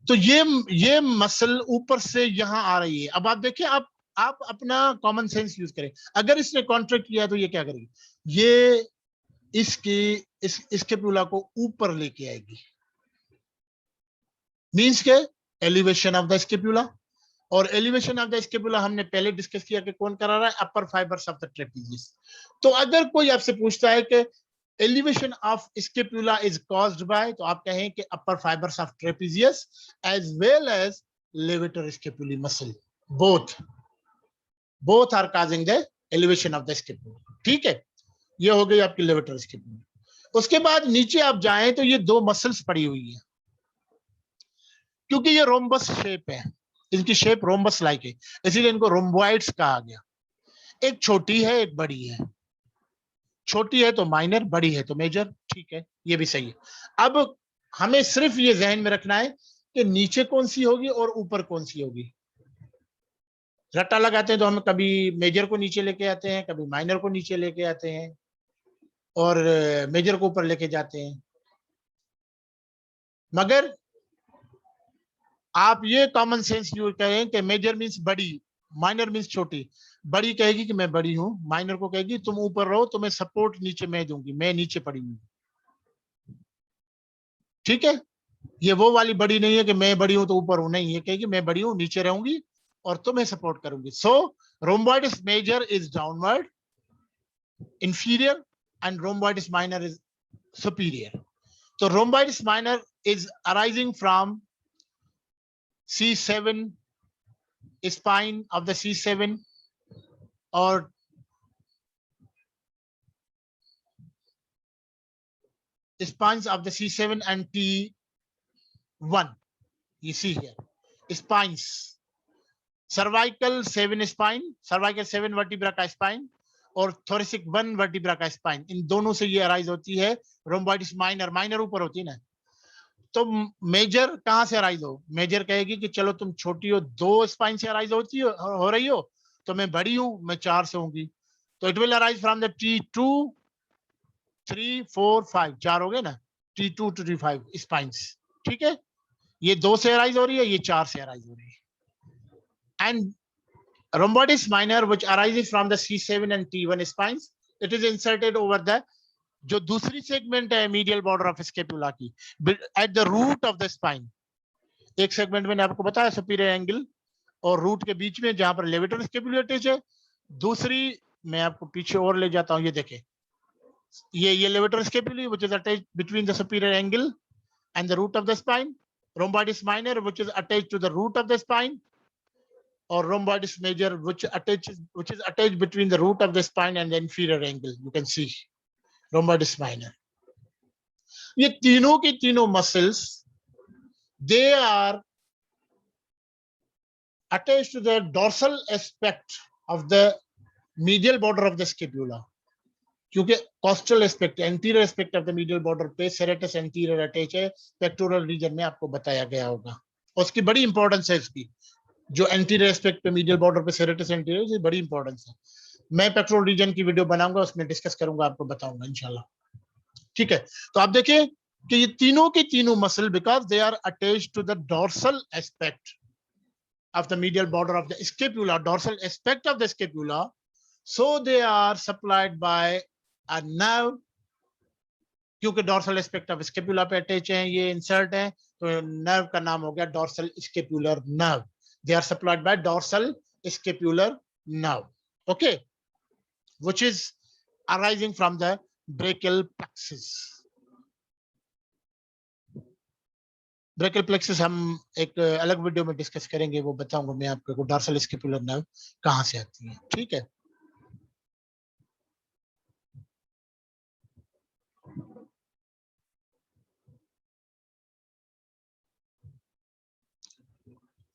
तो ये मसल ऊपर से यहां आ रही है. अब आप देखिए, आप अपना कॉमन सेंस यूज करें. अगर इसने कॉन्ट्रैक्ट किया तो ये क्या करेगी, ये इसके पुला को ऊपर लेके आएगी, मींस के एलिवेशन ऑफ द स्केपुला. और एलिवेशन ऑफ द स्केपुला हमने पहले डिस्कस किया कि कौन करा रहा है, upper fibres of the trapezius. तो अगर कोई आपसे पूछता है कि elevation of scapula is caused by, तो आप कहें कि upper fibres of trapezius as well as levator scapulae muscle, both are causing the elevation of the scapula. ठीक है, ये हो गई आपकी लेवेटर स्केपुला. उसके बाद नीचे आप जाएं तो ये 2 मसल्स पड़ी हुई है, क्योंकि ये रोम्बस शेप है, इनकी शेप रोम्बस लाइक है, इसीलिए इनको रोम्बॉइड्स कहा गया. एक छोटी है, एक बड़ी है. छोटी है तो माइनर, बड़ी है तो मेजर. ठीक है, ये भी सही है. अब हमें सिर्फ ये जहन में रखना है कि नीचे कौन सी होगी और ऊपर कौन सी होगी. रट्टा लगाते हैं तो हम कभी मेजर को नीचे लेके आते हैं, कभी माइनर को नीचे लेके आते हैं और मेजर को ऊपर लेके जाते हैं. मगर आप ये कॉमन सेंस यूज करें कि मेजर मींस बड़ी, माइनर मींस छोटी. बड़ी कहेगी कि मैं बड़ी हूं, माइनर को कहेगी तुम ऊपर रहो, तुम्हें सपोर्ट नीचे मैं दूंगी, मैं नीचे पड़ी हूं. ठीक है, ये वो वाली बड़ी नहीं है कि मैं बड़ी हूं तो ऊपर हूं, नहीं, ये कहेगी मैं बड़ी हूं, नीचे रहूंगी और तुम्हें सपोर्ट करूंगी. सो rhomboids major is downward, inferior, and rhomboids minor is superior. So rhomboids minor is arising from C7 spine of the C7 or spines of the C7 and T1. You see here spines, cervical 7 spine, cervical 7 vertebra का spine और thoracic 1 vertebra का spine, इन दोनों से ये arise होती है rhomboids minor. Minor ऊपर होती है ना. तो मेजर कहां से अराइज हो, मेजर कहेगी कि चलो तुम छोटी हो, 2 स्पाइन से अराइज होती हो रही हो, तो मैं बड़ी हूं, मैं 4 से होंगी. तो it will arise from the T2, 3, 4, 5, 4 हो गए ना, T2 to T5 स्पाइंस. ठीक है, ये 2 से अराइज हो रही है, ये 4 से अराइज हो रही है. And rhomboids minor which arises from the C7 and T1 spines, it is inserted over the जो दूसरी सेगमेंट है मीडियल बॉर्डर ऑफ स्केपुला की, at the root of the spine. एक सेगमेंट मैंने आपको बताया सुपीरियर एंगल और रूट के बीच में जहां पर लेवेटर स्केपुलर अटैच है। दूसरी मैं आपको पीछे और ले जाता हूं, ये देखें, ये levator scapular which is attached between the superior angle and the root of the spine, rhomboids minor which is attached to the root of the spine, or rhomboids major which is attached between the root of the spine and the inferior angle. You can see rhomboids minor. ये तीनों की तीनों muscles, they are attached to the dorsal aspect of the medial border of the scapula. क्योंकि costal aspect, anterior aspect of the medial border पे serratus anterior attach है, pectoral region में आपको बताया गया होगा। और उसकी बड़ी इंपॉर्टेंस है, इसकी जो एंटीरियर एस्पेक्ट पे मीडियल बॉर्डर पे सेरेटस एंटीरियर, ये बड़ी इंपॉर्टेंस है। मैं पेक्टोरल रीजन की वीडियो बनाऊंगा, उसमें डिस्कस करूंगा, आपको बताऊंगा इंशाल्लाह। ठीक है, तो आप देखिए कि ये तीनों की तीनों muscle, because they are attached to the dorsal aspect of the medial border of the scapula, dorsal aspect of the scapula, so they are supplied by a nerve। क्योंकि डॉर्सल एस्पेक्ट ऑफ स्केपुला पे attach है, ये insert है, तो nerve का नाम हो गया dorsal scapular nerve. They are supplied by dorsal scapular nerve, okay, which is arising from the brachial plexus. Brachial plexus हम एक अलग वीडियो में डिस्कस करेंगे, वो बताऊंगा मैं आपको डॉर्सल स्केपुलर नर्व कहां से आती है। ठीक है,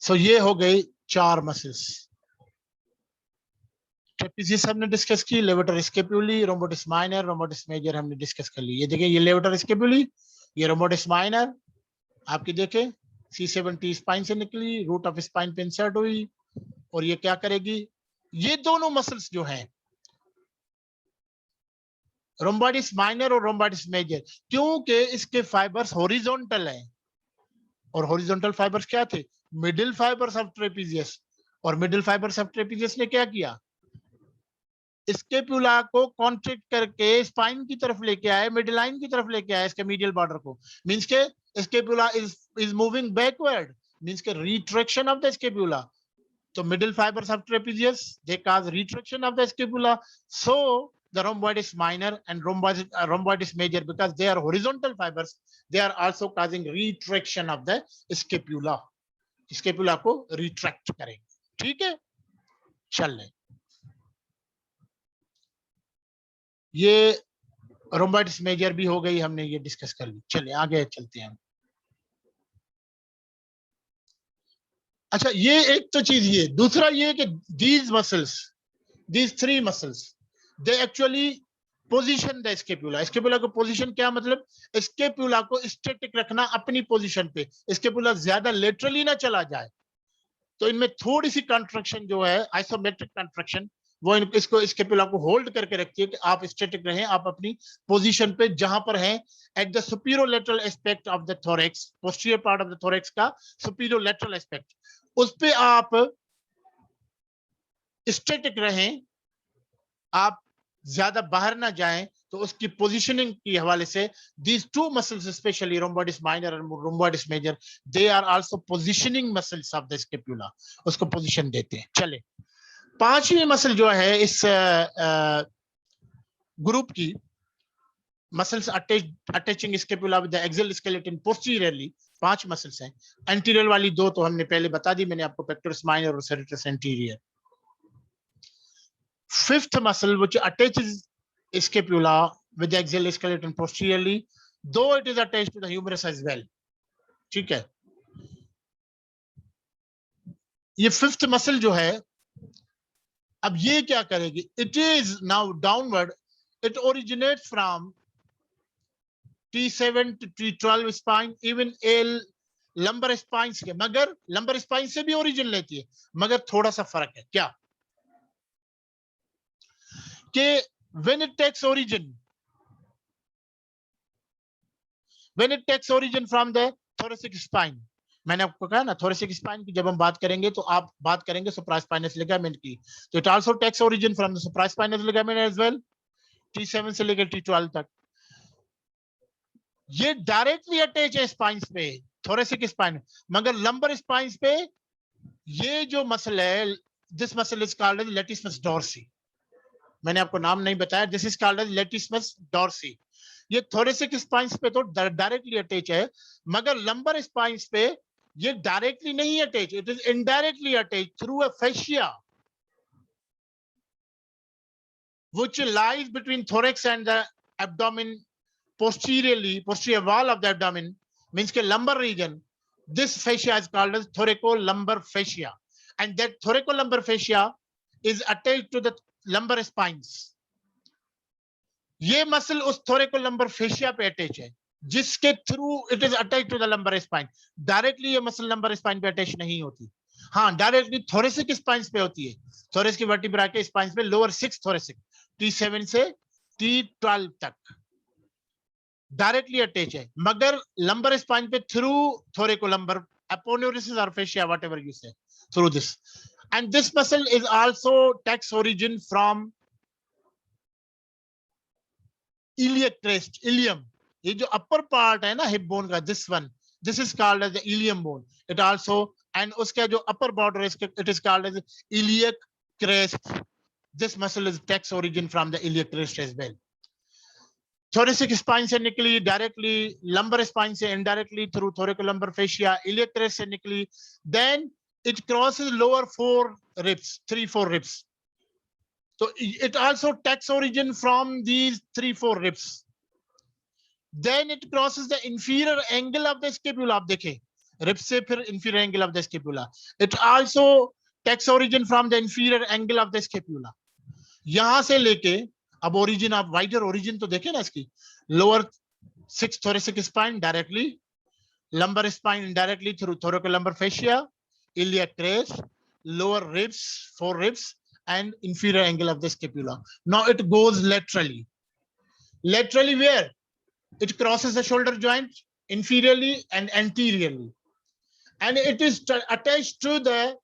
सो ये हो गई 4 मसल्स। ट्रेपेजियस हमने डिस्कस की, लेवेटर स्केपुली, रोम्बोइड्स माइनर, रोम्बोइड्स मेजर हमने डिस्कस कर ली। ये देखिए, ये लेवेटर स्केपुली, ये रोम्बोइड्स माइनर आपकी देखे C7T स्पाइन से निकली, रूट ऑफ स्पाइन पे इंसर्ट हुई, और ये क्या करेगी, ये दोनों मसल्स जो हैं रोम्बोइड्स माइनर और रोम्बोइड्स मेजर, क्योंकि इसके फाइबर्स हॉरिजॉन्टल हैं, और हॉरिजॉन्टल फाइबर्स क्या थे, मिडिल फाइबर्स ऑफ ट्रेपेजियस। और मिडिल फाइबर्स ऑफ ट्रेपेजियस ने क्या किया, स्केपुला को कॉन्ट्रैक्ट करके स्पाइन की तरफ लेके आए, मिड लाइन की तरफ लेके आए, इसके मीडियल बॉर्डर को। मींस के scapula is moving backward, means के रिट्रैक्शन ऑफ द स्केपुला। तो middle fibres of trapezius they cause retraction of the scapula, so the rhomboids minor and rhomboids major, because they are horizontal fibers, they are also causing retraction of the scapula, scapula को retract करेंगे। ठीक है, चल रहे, ये रोम्बोइड्स major भी हो गई, हमने ये डिस्कस कर ली। चलिए आगे चलते हैं। अच्छा, ये एक तो चीज, ये दूसरा ये कि these muscles, these 3 muscles, they actually position the scapula। Scapula को पोजीशन क्या मतलब, स्केपुला को स्टैटिक रखना अपनी पोजीशन पे, स्केपुला ज्यादा लेटरली ना चला जाए। तो इनमें थोड़ी सी कंट्रैक्शन जो है, आइसोमेट्रिक कंट्रैक्शन, वो इसको स्केपुला को होल्ड करके रखती है कि आप स्टैटिक रहें, आप अपनी पोजीशन पे जहां पर हैं, at the superior lateral aspect of the thorax, posterior part of the thorax का सुपीरियर लेटरल एस्पेक्ट, उस पे आप स्टैटिक रहें, आप ज्यादा बाहर ना जाएं। तो उसकी पोजीशनिंग के हवाले से these 2 muscles, especially rhomboids minor and rhomboids major, they are also positioning muscles of the scapula, उसको पोजीशन देते हैं। चले, 5वीं मसल जो है इस ग्रुप की, muscles attaching scapula with the axial skeleton posteriorly, 5 muscles हैं। एंटीरियर वाली 2 तो हमने पहले बता दी मैंने आपको, पेक्टोरस माइनर और serratus anterior. 5th muscle which attaches scapula with the axial skeleton posteriorly, though it is attached to the humerus as well। ठीक है, ये 5th muscle जो है, अब ये क्या करेगी, it is now downward, it originates from T7 to T12 spine, even L lumbar spine के, मगर lumbar spine से भी ओरिजिन लेती है, मगर थोड़ा सा फर्क है। क्या कि when it takes origin from the thoracic spine, मैंने आपको कहा ना thoracic spine की जब हम बात करेंगे तो आप बात करेंगे supraspinous ligament की, तो it also takes origin from the supraspinous ligament as well, T7 से लेकर T12 तक। ये डायरेक्टली अटैच है स्पाइन्स पे, thoracic spine, मगर lumbar spines पे ये जो मसल है, this muscle is called as latissimus dorsi. मैंने आपको नाम नहीं बताया, this is called as latissimus dorsi. ये थोरेसिक स्पाइंस पे तो डायरेक्टली अटैच है, मगर लंबर स्पाइंस पे ये डायरेक्टली नहीं attach, it is indirectly attach through a fascia which lies between thorax and the abdomen posteriorly, posterior wall of the abdomen, means के lumbar region. This fascia is called as thoracolumbar fascia, and that thoracolumbar fascia is attached to the lumbar spines. ये muscle उस thoracolumbar fascia पे attach है, जिसके through it is attach to the lumbar spine. Directly ये muscle lumbar spine पे attach नहीं होती, हाँ डायरेक्टली थोरेसिक स्पाइंस पे होती है, थोरेस की वर्टिब्रा के स्पाइंस पे, लोअर 6 थोरेसिक T7 से T12 तक डायरेक्टली अटैच है, मगर लंबर स्पाइन पे through thoracolumbar aponeurosis or fascia, whatever you say, through this. And this muscle is also takes origin from iliac crest, ilium. ये जो अपर part है ना हिप बोन का, this one, this is called as the ilium bone. It also, and उसका जो upper border है, it is called as iliac crest. This muscle is takes origin from the iliac crest as well. Thoracic spine से निकली directly, lumbar spine से indirectly through thoracolumbar fascia, iliac crest से निकली, then it crosses lower 4 ribs, 3-4 ribs. So it also takes origin from these 3-4 ribs. Then it crosses the inferior angle of the scapula. आप देखें, rib से फिर inferior angle of the scapula. It also takes origin from the inferior angle of the scapula. यहाँ से लेके अब origin, आप wider origin तो देखें ना इसकी, lower 6 thoracic spine directly, lumbar spine indirectly through thoracolumbar fascia, iliac crest, lower ribs, 4 ribs, and inferior angle of the scapula. Now it goes laterally. Laterally where? It crosses the shoulder joint inferiorly and anteriorly. And it is attached to the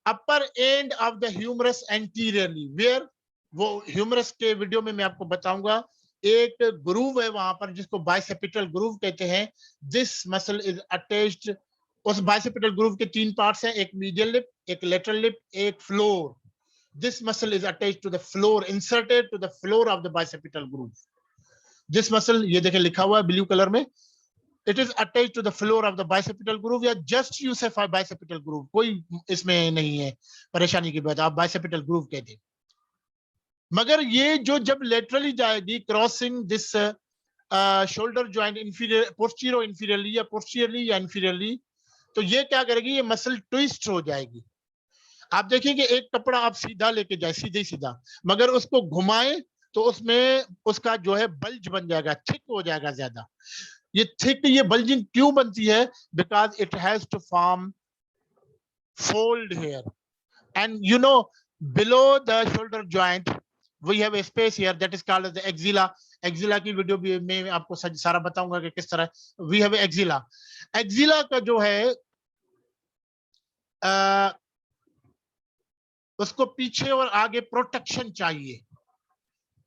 upper end of the humerus anteriorly. Where? वो humerus के video में मैं आपको बताऊंगा, एक groove है वहां पर जिसको बाइसेपिटल ग्रूव कहते हैं। This muscle is attached, उस बाइसेपिटल ग्रूव के 3 पार्ट्स हैं, एक मीडियल लिप, एक लेटरल लिप, एक floor. This muscle is attached to the floor, inserted to the floor of the bicipital groove. This muscle, ये देखें लिखा हुआ है ब्लू कलर में, it is attached to the floor of the bicipital groove, या just you say bicipital groove, कोई इसमें नहीं है परेशानी की बात, आप bicipital groove कहते हैं। मगर ये जो जब laterally जाएगी, crossing this shoulder joint inferior, posterior inferiorly या posteriorly या inferiorly, तो ये क्या करेगी, ये मसल ट्विस्ट हो जाएगी। आप देखिए कि एक कपड़ा आप सीधा लेके जाए, सीधे सीधा, मगर उसको घुमाएं तो उसमें उसका जो है बल्ज बन जाएगा, थिक हो जाएगा ज्यादा। ये थिक, ये बल्जिंग क्यों बनती है? Because it has to form fold here, and you know below the shoulder joint we have a space here that is called as the axilla. Axilla की वीडियो भी मैं आपको सारा बताऊंगा कि किस तरह वी हैव एक्सिला। एक्सिला का जो है उसको पीछे और आगे प्रोटेक्शन चाहिए,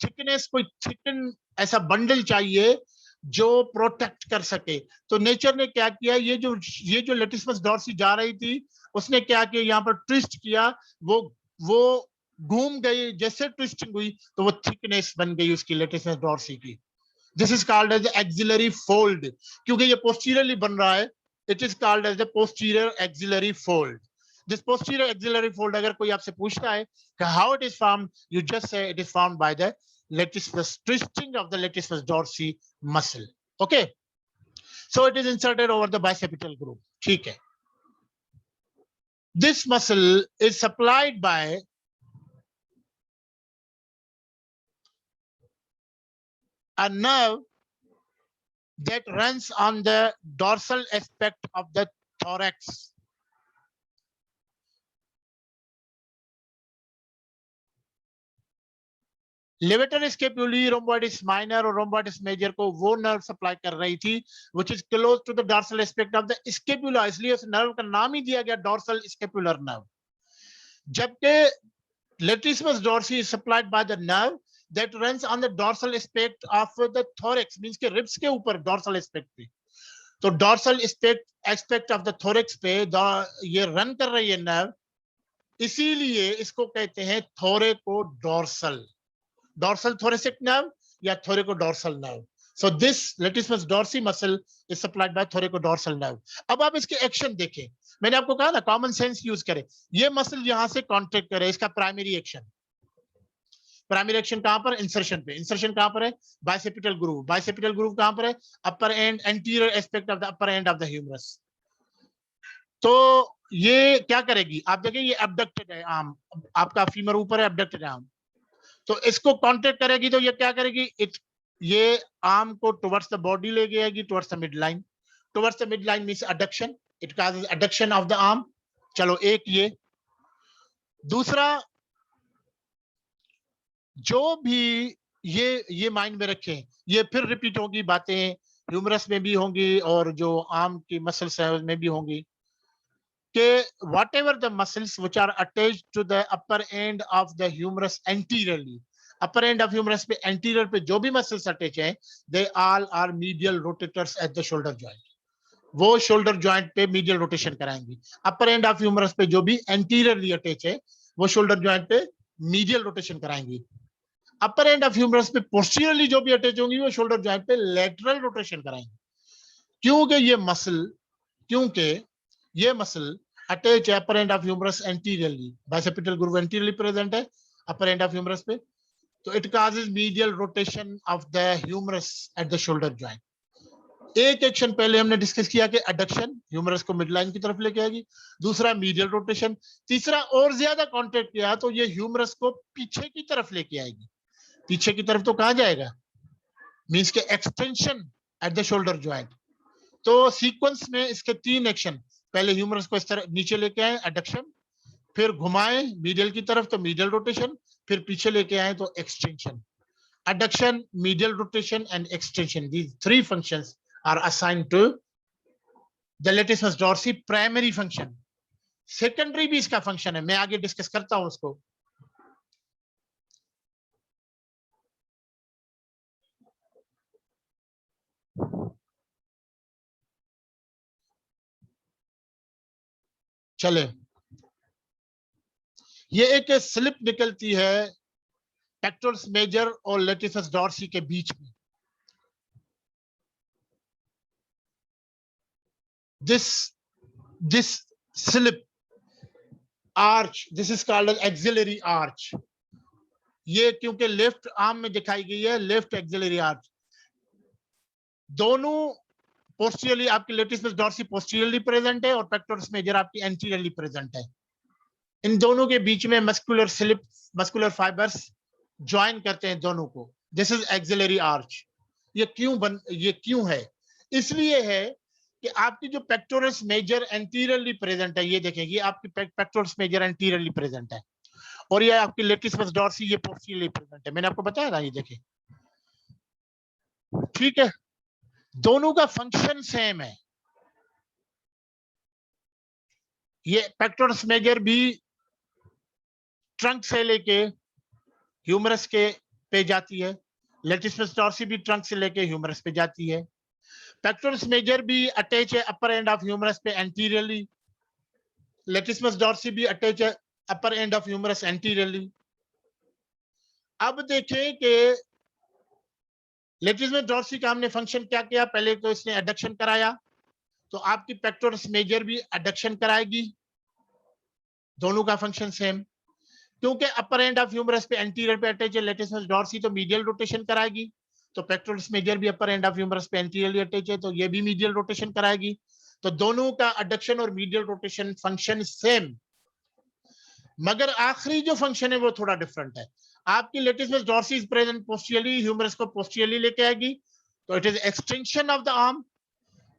थिकनेस, कोई थिकन ऐसा बंडल चाहिए जो प्रोटेक्ट कर सके। तो नेचर ने क्या किया, ये जो लेटिसमस डॉर्सी जा रही थी, उसने क्या किया, यहाँ पर ट्विस्ट किया, वो घूम गई, जैसे ट्विस्टिंग हुई तो वो थिकनेस बन गई उसकी लेटिसमस डॉर्सी की। This is called as axillary fold, क्योंकि ये पोस्टीरियरली बन रहा है, it is called as the posterior axillary fold. This posterior axillary fold, अगर कोई आपसे पूछता है कि how it is formed, you just say it is formed by the latissimus, twisting of the latissimus dorsi muscle. Okay, so it is inserted over the bicipital groove. ठीक है। This muscle is supplied by a nerve that runs on the dorsal aspect of the thorax. Levator scapulae rhomboideus minor और rhomboideus major को वो nerve supply कर रही थी which is close to the dorsal aspect of the scapula, इसलिए उस nerve का नाम ही दिया गया डॉर्सल स्केपुलर नर्व। जबकि latissimus dorsi is supplied by the nerve that runs on the dorsal aspect of the thorax, means के ribs के ऊपर डॉर्सल एस्पेक्ट पे। तो dorsal aspect of the thorax पे ये रन कर रही है नर्व, इसीलिए इसको कहते हैं थोरेकोडोर्सल, डॉर्सल थोरेसिक नर्व या थोरेकोडोर्सल nerve. So this latissimus dorsi muscle is supplied by thoracodorsal nerve. अब आप इसके एक्शन देखें, मैंने आपको कहा ना कॉमन सेंस यूज करें. ये मसल यहां से कॉन्ट्रैक्ट करे, इसका प्राइमरी एक्शन कहां पर? इंसर्शन पे. इंसर्शन कहां पर है? Bicipital groove. बाइसेपिटल ग्रूव कहां पर है? Upper end, anterior aspect of the upper end of the humerus. तो ये क्या करेगी? आप देखें ये एब्डक्टेड है आर्म, आपका फीमर ऊपर है, एब्डक्टेड आर्म. तो इसको कॉन्ट्रैक्ट करेगी तो ये क्या करेगी? ये आर्म को टुवर्ड्स द बॉडी ले जाएगी, towards the mid line. Towards the mid line means adduction, it causes adduction of the arm. चलो एक ये. दूसरा, जो भी ये माइंड में रखें, ये फिर रिपीट होगी बातें, ह्यूमरस में भी होंगी और जो आर्म की मसल्स है उसमें भी होंगी, कि whatever the muscles which are attached to the upper end of the humerus anteriorly, upper end of humerus पे एंटीरियर पे जो भी मसल्स अटैच है, they all are medial rotators at the shoulder joint. वो शोल्डर जॉइंट पे medial rotation कराएंगी. Upper end of humerus पे जो भी एंटीरियरली अटैच है, वो शोल्डर जॉइंट पे मीडियल रोटेशन कराएंगी. अपर एंड ऑफ ह्यूमरस पे पोस्टीरियरली जो भी अटैच होंगी, वो शोल्डर जॉइंट पे लेटरल रोटेशन कराएंगी. क्योंकि ये मसल अटैच है upper end of humerus anteriorly, bicipital groove anteriorly present है अपर एंड ऑफ ह्यूमरस पे, तो it causes medial rotation of the humerus at the shoulder joint. एक एक्शन पहले हमने डिस्कस किया कि अडक्शन, ह्यूमरस को मिडलाइन की तरफ लेके आएगी. दूसरा मीडियल रोटेशन. तीसरा और ज्यादा कॉन्ट्रैक्ट किया तो ये ह्यूमरस को पीछे की तरफ लेके आएगी. पीछे की तरफ तो कहां जाएगा? मींस के extension eight the shoulder joint. तो सीक्वेंस में इसके 3 एक्शन, पहले ह्यूमरस को इस तरह नीचे लेके आए, अडक्शन, फिर घुमाए मीडियल की तरफ तो मीडियल रोटेशन, फिर पीछे लेके आए तो extension. Adduction, medial rotation, and extension. These 3 functions are assigned to the latissimus dorsi primary function. Secondary भी इसका function है, मैं आगे डिस्कस करता हूं उसको. चले, ये एक स्लिप निकलती है पेक्टोरस मेजर और लैटिसिमस डॉर्सी के बीच में. this slip arch, this is called as axillary arch. ये क्योंकि लेफ्ट आर्म में दिखाई गई है, लेफ्ट एक्सिलरी आर्च. दोनों पोस्टीरियरली, आपकी लैटिसिमस डॉर्सी पोस्टीरियरली प्रेजेंट है और पेक्टोरस मेजर आपकी एंटीरियरली प्रेजेंट है. इन दोनों के बीच में muscular slip, muscular fibres join करते हैं दोनों को. This is axillary arch. ये क्यों है? इसलिए है कि आपकी जो पेक्टोरस मेजर एंटीरियरली प्रेजेंट है, ये देखेंगे आपकी पेक्टोरस मेजर एंटीरियरली प्रेजेंट है, और ये आपकी लैटिसिमस डॉर्सी ये पोस्टीरियरली प्रेजेंट है. मैंने आपको बताया ना, ये देखिए, ठीक है. दोनों का फंक्शन सेम है. ये पेक्टोरस मेजर भी ट्रंक से लेके ह्यूमरस के पे जाती है, लैटिसिमस डॉर्सी भी ट्रंक से लेके ह्यूमरस पे जाती है. पेक्टोरस मेजर भी अटैच है अपर एंड ऑफ ह्यूमरस पे एंटीरियरली, लैटिसिमस डॉर्सी भी अटैच है upper end of humerus anteriorly. अब देखें कि लैटिसिमस डॉर्सी का हमने फंक्शन क्या किया. पहले तो इसने एडक्शन कराया, तो आपकी पेक्टोरस मेजर भी एडक्शन कराएगी. दोनों का फंक्शन सेम. क्योंकि अपर एंड ऑफ ह्यूमरस पे एंटीरियर पे अटैच है लैटिसिमस डॉर्सी, तो मीडियल रोटेशन कराएगी. तो पेक्टोरस मेजर भी अपर एंड ऑफ ह्यूमरस पे एंटीरियरली अटैच है, तो ये भी मीडियल रोटेशन कराएगी. तो दोनों का एडक्शन और मीडियल रोटेशन फंक्शन सेम, मगर आखिरी जो फंक्शन है वो थोड़ा डिफरेंट है. आपकी latissimus dorsi is present posteriorly, humerus को पोस्टीरियरली लेके आएगी, तो it is extension of the arm.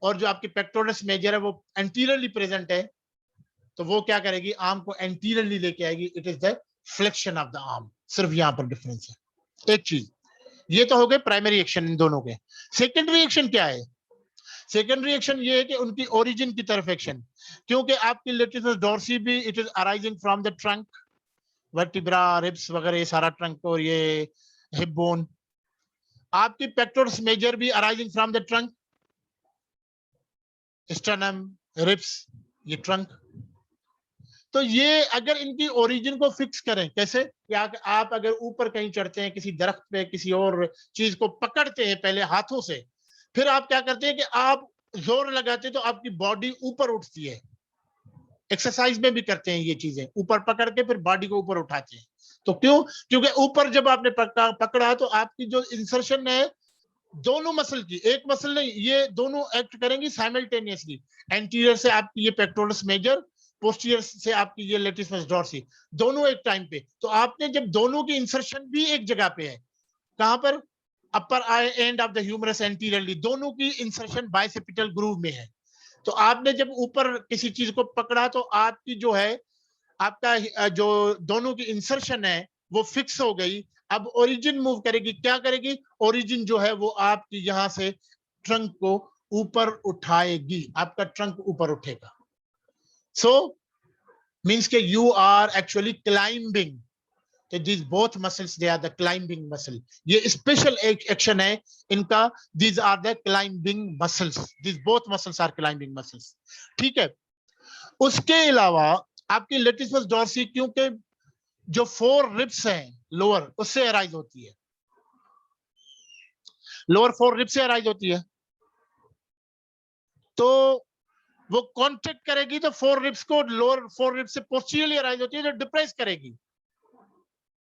और जो आपकी पेक्टोरस मेजर है वो एंटीरियरली प्रेजेंट है, तो वो क्या करेगी? आर्म को एंटीरियरली लेके आएगी. It is the flexion of the arm. सिर्फ यहां पर डिफरेंस है, एक चीज. ये तो हो गए प्राइमरी एक्शन इन दोनों के. सेकेंडरी एक्शन क्या है? सेकेंडरी एक्शन ये है कि उनकी ओरिजिन की तरफ एक्शन. क्योंकि आपकी लैटिसिमस डॉर्सी भी it is arising from the trunk, vertebra, ribs वगैरह, ये सारा ट्रंक और ये हिप बोन. आपकी पेक्टोरस मेजर भी arising from the trunk, sternum, ribs, ये ट्रंक। तो ये अगर इनकी ओरिजिन को फिक्स करें कैसे, या आप अगर ऊपर कहीं चढ़ते हैं किसी दरख्त पे, किसी और चीज को पकड़ते हैं पहले हाथों से, फिर आप क्या करते हैं कि आप जोर लगाते हैं तो आपकी बॉडी ऊपर उठती है। एक्सरसाइज में भी करते हैं ये चीजें, ऊपर पकड़ के फिर बॉडी को ऊपर उठाते हैं। तो क्यों? क्योंकि ऊपर जब आपने पकड़ा तो आपकी जो इंसर्शन है दोनों मसल की, एक मसल नहीं, ये दोनों एक्ट करेंगी साइमल्टेनियसली। एंटीरियर से आपकी ये पेक्टोरस मेजर, पोस्टीरियर से आपकी ये लेटिसिमस डॉर्सी, दोनों एक टाइम पे। तो आपने जब दोनों की इंसर्शन भी एक जगह पे है, कहां पर? Upper I end of the humerus anteriorly, दोनों की इंसर्शन बाइसेपिटल ग्रूव में है। तो आपने जब ऊपर किसी चीज को पकड़ा तो आपकी जो है, आपका जो दोनों की इंसर्शन है वो फिक्स हो गई। अब ओरिजिन मूव करेगी, क्या करेगी? ओरिजिन जो है वो आपकी यहां से ट्रंक को ऊपर उठाएगी, आपका ट्रंक ऊपर उठेगा। सो मींस के you are actually climbing. So these both muscles, they are the climbing muscle. ये special action है इनका, these are the climbing muscles. These both muscles are climbing muscles. ठीक है। उसके अलावा आपकी लेटिसिमस डॉर्सी, क्योंकि जो 4 रिब्स हैं लोअर, उससे अराइज होती है, लोअर 4 रिब्स से अराइज होती है। तो वो कॉन्टेक्ट करेगी तो 4 रिब्स को, लोअर 4 रिब्स से पोस्टीरियरली अराइज होती है, जो डिप्रेस करेगी।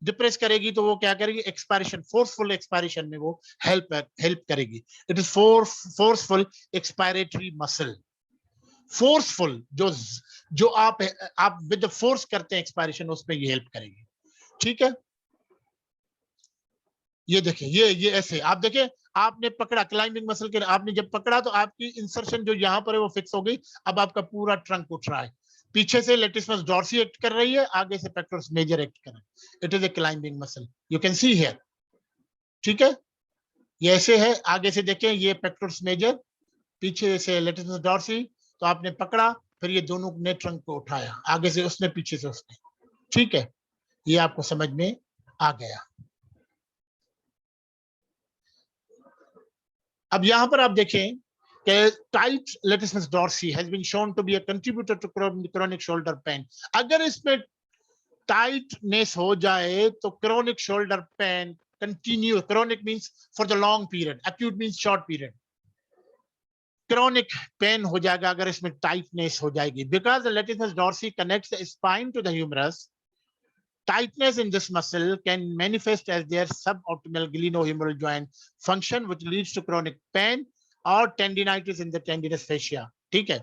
डिप्रेस करेगी तो वो क्या करेगी? एक्सपायरेशन, फोर्सफुल एक्सपायरेशन में वो हेल्प करेगी। It is forceful expiratory muscle. Forceful, जो आप विद फोर्स करते हैं एक्सपायरेशन, उसमें ये हेल्प करेगी। ठीक है। ये देखिए, ये ऐसे आप देखिए, आपने पकड़ा क्लाइंबिंग मसल के, आपने जब पकड़ा तो आपकी इंसर्शन जो यहां पर है वो फिक्स हो गई। अब आपका पूरा ट्रंक उठ रहा है, पीछे से लेटिसिमस डॉर्सी एक्ट कर रही है, आगे से पेक्टोरस मेजर एक्ट कर रहा है। It is a climbing muscle, you can see here. ठीक है, ये ऐसे है, आगे से देखें, ये पेक्टोरस मेजर, पीछे से लेटिसिमस डॉर्सी। तो आपने पकड़ा, फिर ये दोनों ने ट्रंक को उठाया, आगे से उसने, पीछे से उसने। ठीक है, ये आपको समझ में आ गया। अब यहां पर आप देखें कि tight latissimus dorsi has been shown to be a contributor to chronic shoulder pain. अगर इसमें टाइटनेस हो जाए तो chronic shoulder pain continue, chronic means for the long period, acute means short period. Chronic pain हो जाएगा अगर इसमें tightness हो जाएगी, because the latissimus dorsi connects the spine to the humerus. Tightness in this muscle can manifest as their suboptimal glenohumeral joint function, which leads to chronic pain or tendinitis in the tendinous fascia. ठीक है।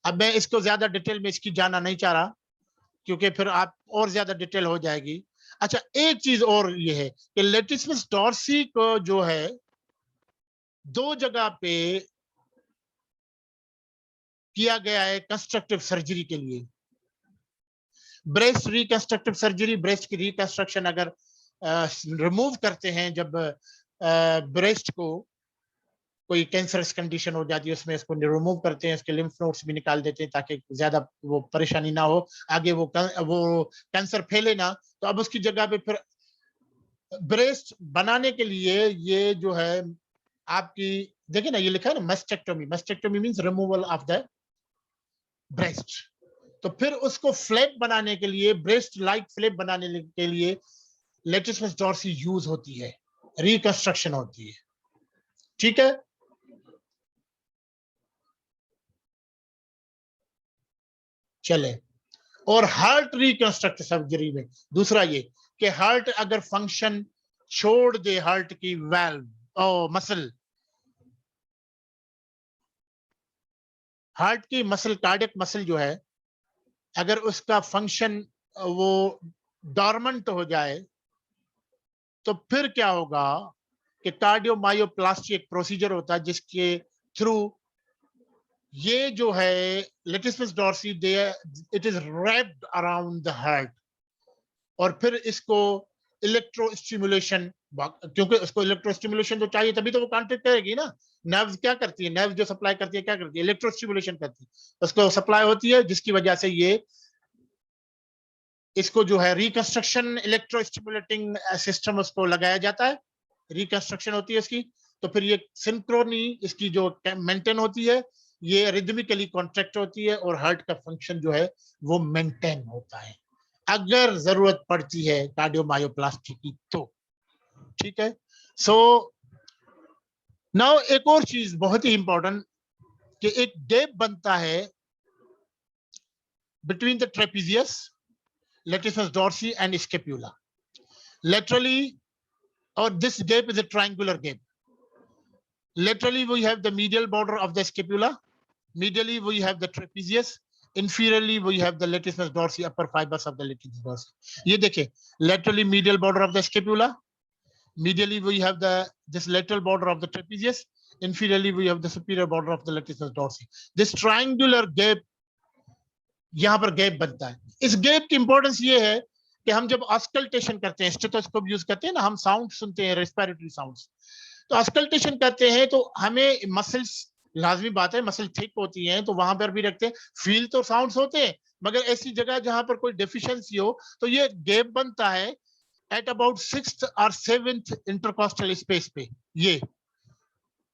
अब मैं इसको ज्यादा detail में इसकी जाना नहीं चाह रहा, क्योंकि फिर आप और ज्यादा डिटेल हो जाएगी। अच्छा, एक चीज और ये है कि लेटिसिमस डॉर्सी को जो है 2 जगह पे किया गया है कंस्ट्रक्टिव सर्जरी के लिए। ब्रेस्ट रिकंस्ट्रक्टिव सर्जरी, ब्रेस्ट की रिकंस्ट्रक्शन अगर रिमूव करते हैं, जब ब्रेस्ट को कोई कैंसरस कंडीशन हो जाती है, उसमें इसको रिमूव करते हैं, उसके लिम्फ नोड्स भी निकाल देते हैं ताकि ज्यादा वो परेशानी ना हो, आगे वो कैंसर फैले ना। तो अब उसकी जगह पे फिर ब्रेस्ट बनाने के लिए ये जो है आपकी, देखिए ना, ये लिखा है ना mastectomy. Mastectomy means removal of the breast. तो फिर उसको फ्लैप बनाने के लिए, ब्रेस्ट लाइक फ्लैप बनाने के लिए लेटिसिमस डॉर्सी यूज होती है, रिकंस्ट्रक्शन होती है। ठीक है। चले, और हार्ट रिकंस्ट्रक्टिव सर्जरी में दूसरा ये कि हार्ट अगर फंक्शन छोड़ दे, हार्ट की वाल्व और मसल, हार्ट की मसल, कार्डियक मसल जो है, अगर उसका फंक्शन वो डॉर्मेंट हो जाए तो फिर क्या होगा कि कार्डियोमायोप्लास्टी एक प्रोसीजर होता है जिसके थ्रू ये जो है latissimus dorsi, it is wrapped around the heart, और फिर इसको इलेक्ट्रो स्टिमुलेशन, क्योंकि उसको इलेक्ट्रो स्टिमुलेशन तो चाहिए, तभी तो वो कॉन्ट्रैक्ट करेगी ना। नर्व्स क्या करती है? नर्व जो सप्लाई करती है क्या करती है? इलेक्ट्रो स्टिमुलेशन करती है, उसको सप्लाई होती है, जिसकी वजह से ये इसको जो है रिकंस्ट्रक्शन, इलेक्ट्रो स्टिमुलेटिंग सिस्टम उसको लगाया जाता है, रिकंस्ट्रक्शन होती है इसकी। तो फिर ये सिंक्रोनी इसकी जो मेंटेन होती है, ये रिदमिकली कॉन्ट्रैक्ट होती है और हार्ट का फंक्शन जो है वो मेंटेन होता है अगर जरूरत पड़ती है कार्डियोमायोप्लास्टी की तो। ठीक है, सो नाउ एक और चीज बहुत ही इंपॉर्टेंट कि एक गैप बनता है between the trapezius, latissimus dorsi and scapula. Laterally, or this gap is a triangular gap. Laterally, we have the medial border of the scapula. Medially, we have the trapezius. Inferiorly, we have the latissimus dorsi, upper fibers of the latissimus dorsi. ये देखिए, laterally medial border of the scapula. Medially, we have this lateral border of the trapezius. Inferiorly, we have the superior border of the latissimus dorsi. This triangular gap, यहां पर gap बनता है। इस gap की importance ये है कि हम जब ऑस्कल्टेशन करते हैं, स्टेथोस्कोप यूज करते हैं ना, हम साउंड सुनते हैं, रेस्पिरेटरी साउंड्स, तो ऑस्कल्टेशन करते हैं तो हमें मसल्स, लाजमी बात है मसल थिक होती हैं तो वहां पर भी रखते हैं, फील तो साउंड्स होते हैं, मगर ऐसी जगह जहां पर कोई डेफिशिएंसी हो तो ये गैप बनता है एट अबाउट 6th और 7th इंटरकॉस्टल स्पेस पे। ये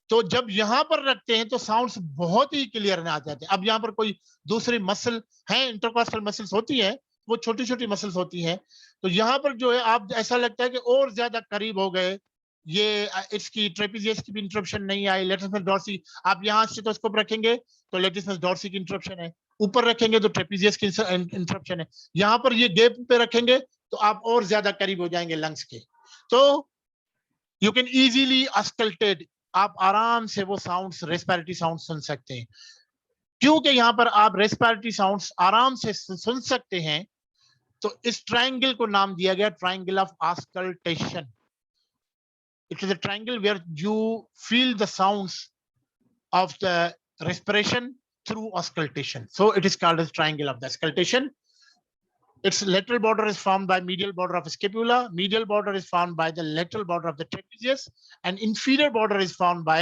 तो जब यहां पर रखते हैं तो साउंड्स बहुत ही क्लियर आ जाते हैं। अब यहाँ पर कोई दूसरी मसल है, इंटरकॉस्टल मसल्स होती हैं, वो छोटी छोटी मसल्स होती हैं, तो यहाँ पर जो है आप ऐसा लगता है कि और ज्यादा करीब हो गए, ये इसकी ट्रेपेजियस की भी इंटरप्शन नहीं आई, लेटिसिमस डॉर्सी, आप यहाँ स्टेथोस्कोप रखेंगे तो लेटिसिमस डॉर्सी की इंटरप्शन है, ऊपर रखेंगे तो ट्रेपेजियस की इंटरप्शन है, यहाँ पर ये गैप पे रखेंगे तो आप और ज्यादा करीब हो जाएंगे लंग्स के। तो यू कैन इजीली ऑस्कल्टेट, आप आराम से वो साउंड्स, रेस्पिरेटरी साउंड सुन सकते हैं। क्योंकि यहाँ पर आप रेस्पिरेटरी साउंड्स आराम से सुन सकते हैं तो इस ट्रायंगल को नाम दिया गया triangle of auscultation. It is a triangle where you feel the sounds of the respiration through auscultation, so it is called as triangle of the auscultation. Its lateral border is formed by medial border of scapula, medial border is formed by the lateral border of the trapezius, and inferior border is formed by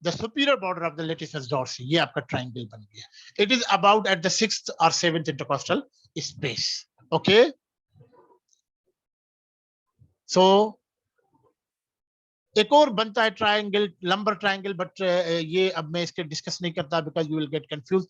the superior border of the latissimus dorsi. ये आपका triangle बन गया। It is about at the 6th or 7th intercostal space. Okay. So एक और बनता है triangle, lumbar triangle, but ये अब मैं इसके डिस्कस नहीं करता because you will get confuse.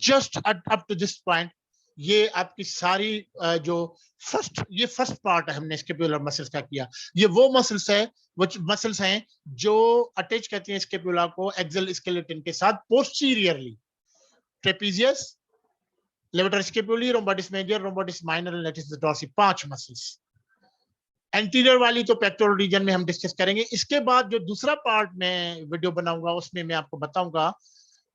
Just up to this point ये आपकी सारी जो फर्स्ट पार्ट है हमने स्केपुलर मसल्स का किया। ये वो मसल्स है, वो मसल्स हैं जो अटैच करती हैं स्केपुला को एक्सल स्केलेटन के साथ posteriorly. Trapezius, levator scapulae, rhomboideus major, rhomboideus minor, latissimus dorsi, 5 muscles. Anterior वाली तो पेक्टोरल रीजन में हम डिस्कस करेंगे। इसके बाद जो दूसरा पार्ट में वीडियो बनाऊंगा उसमें मैं आपको बताऊंगा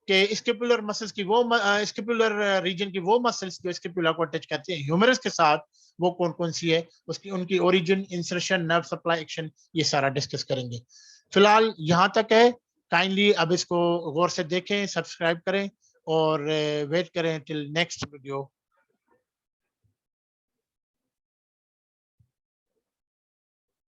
कि स्केपुलर मसल्स की वो स्केपुलर रीजन की वो मसल्स जो स्केपुला को अटैच करती है ह्यूमरस के साथ, वो कौन कौन सी है, उसकी उनकी origin, insertion, nerve supply, action, ये सारा डिस्कस करेंगे। फिलहाल यहाँ तक है, काइंडली अब इसको गौर से देखें, सब्सक्राइब करें और वेट करें टिल नेक्स्ट वीडियो।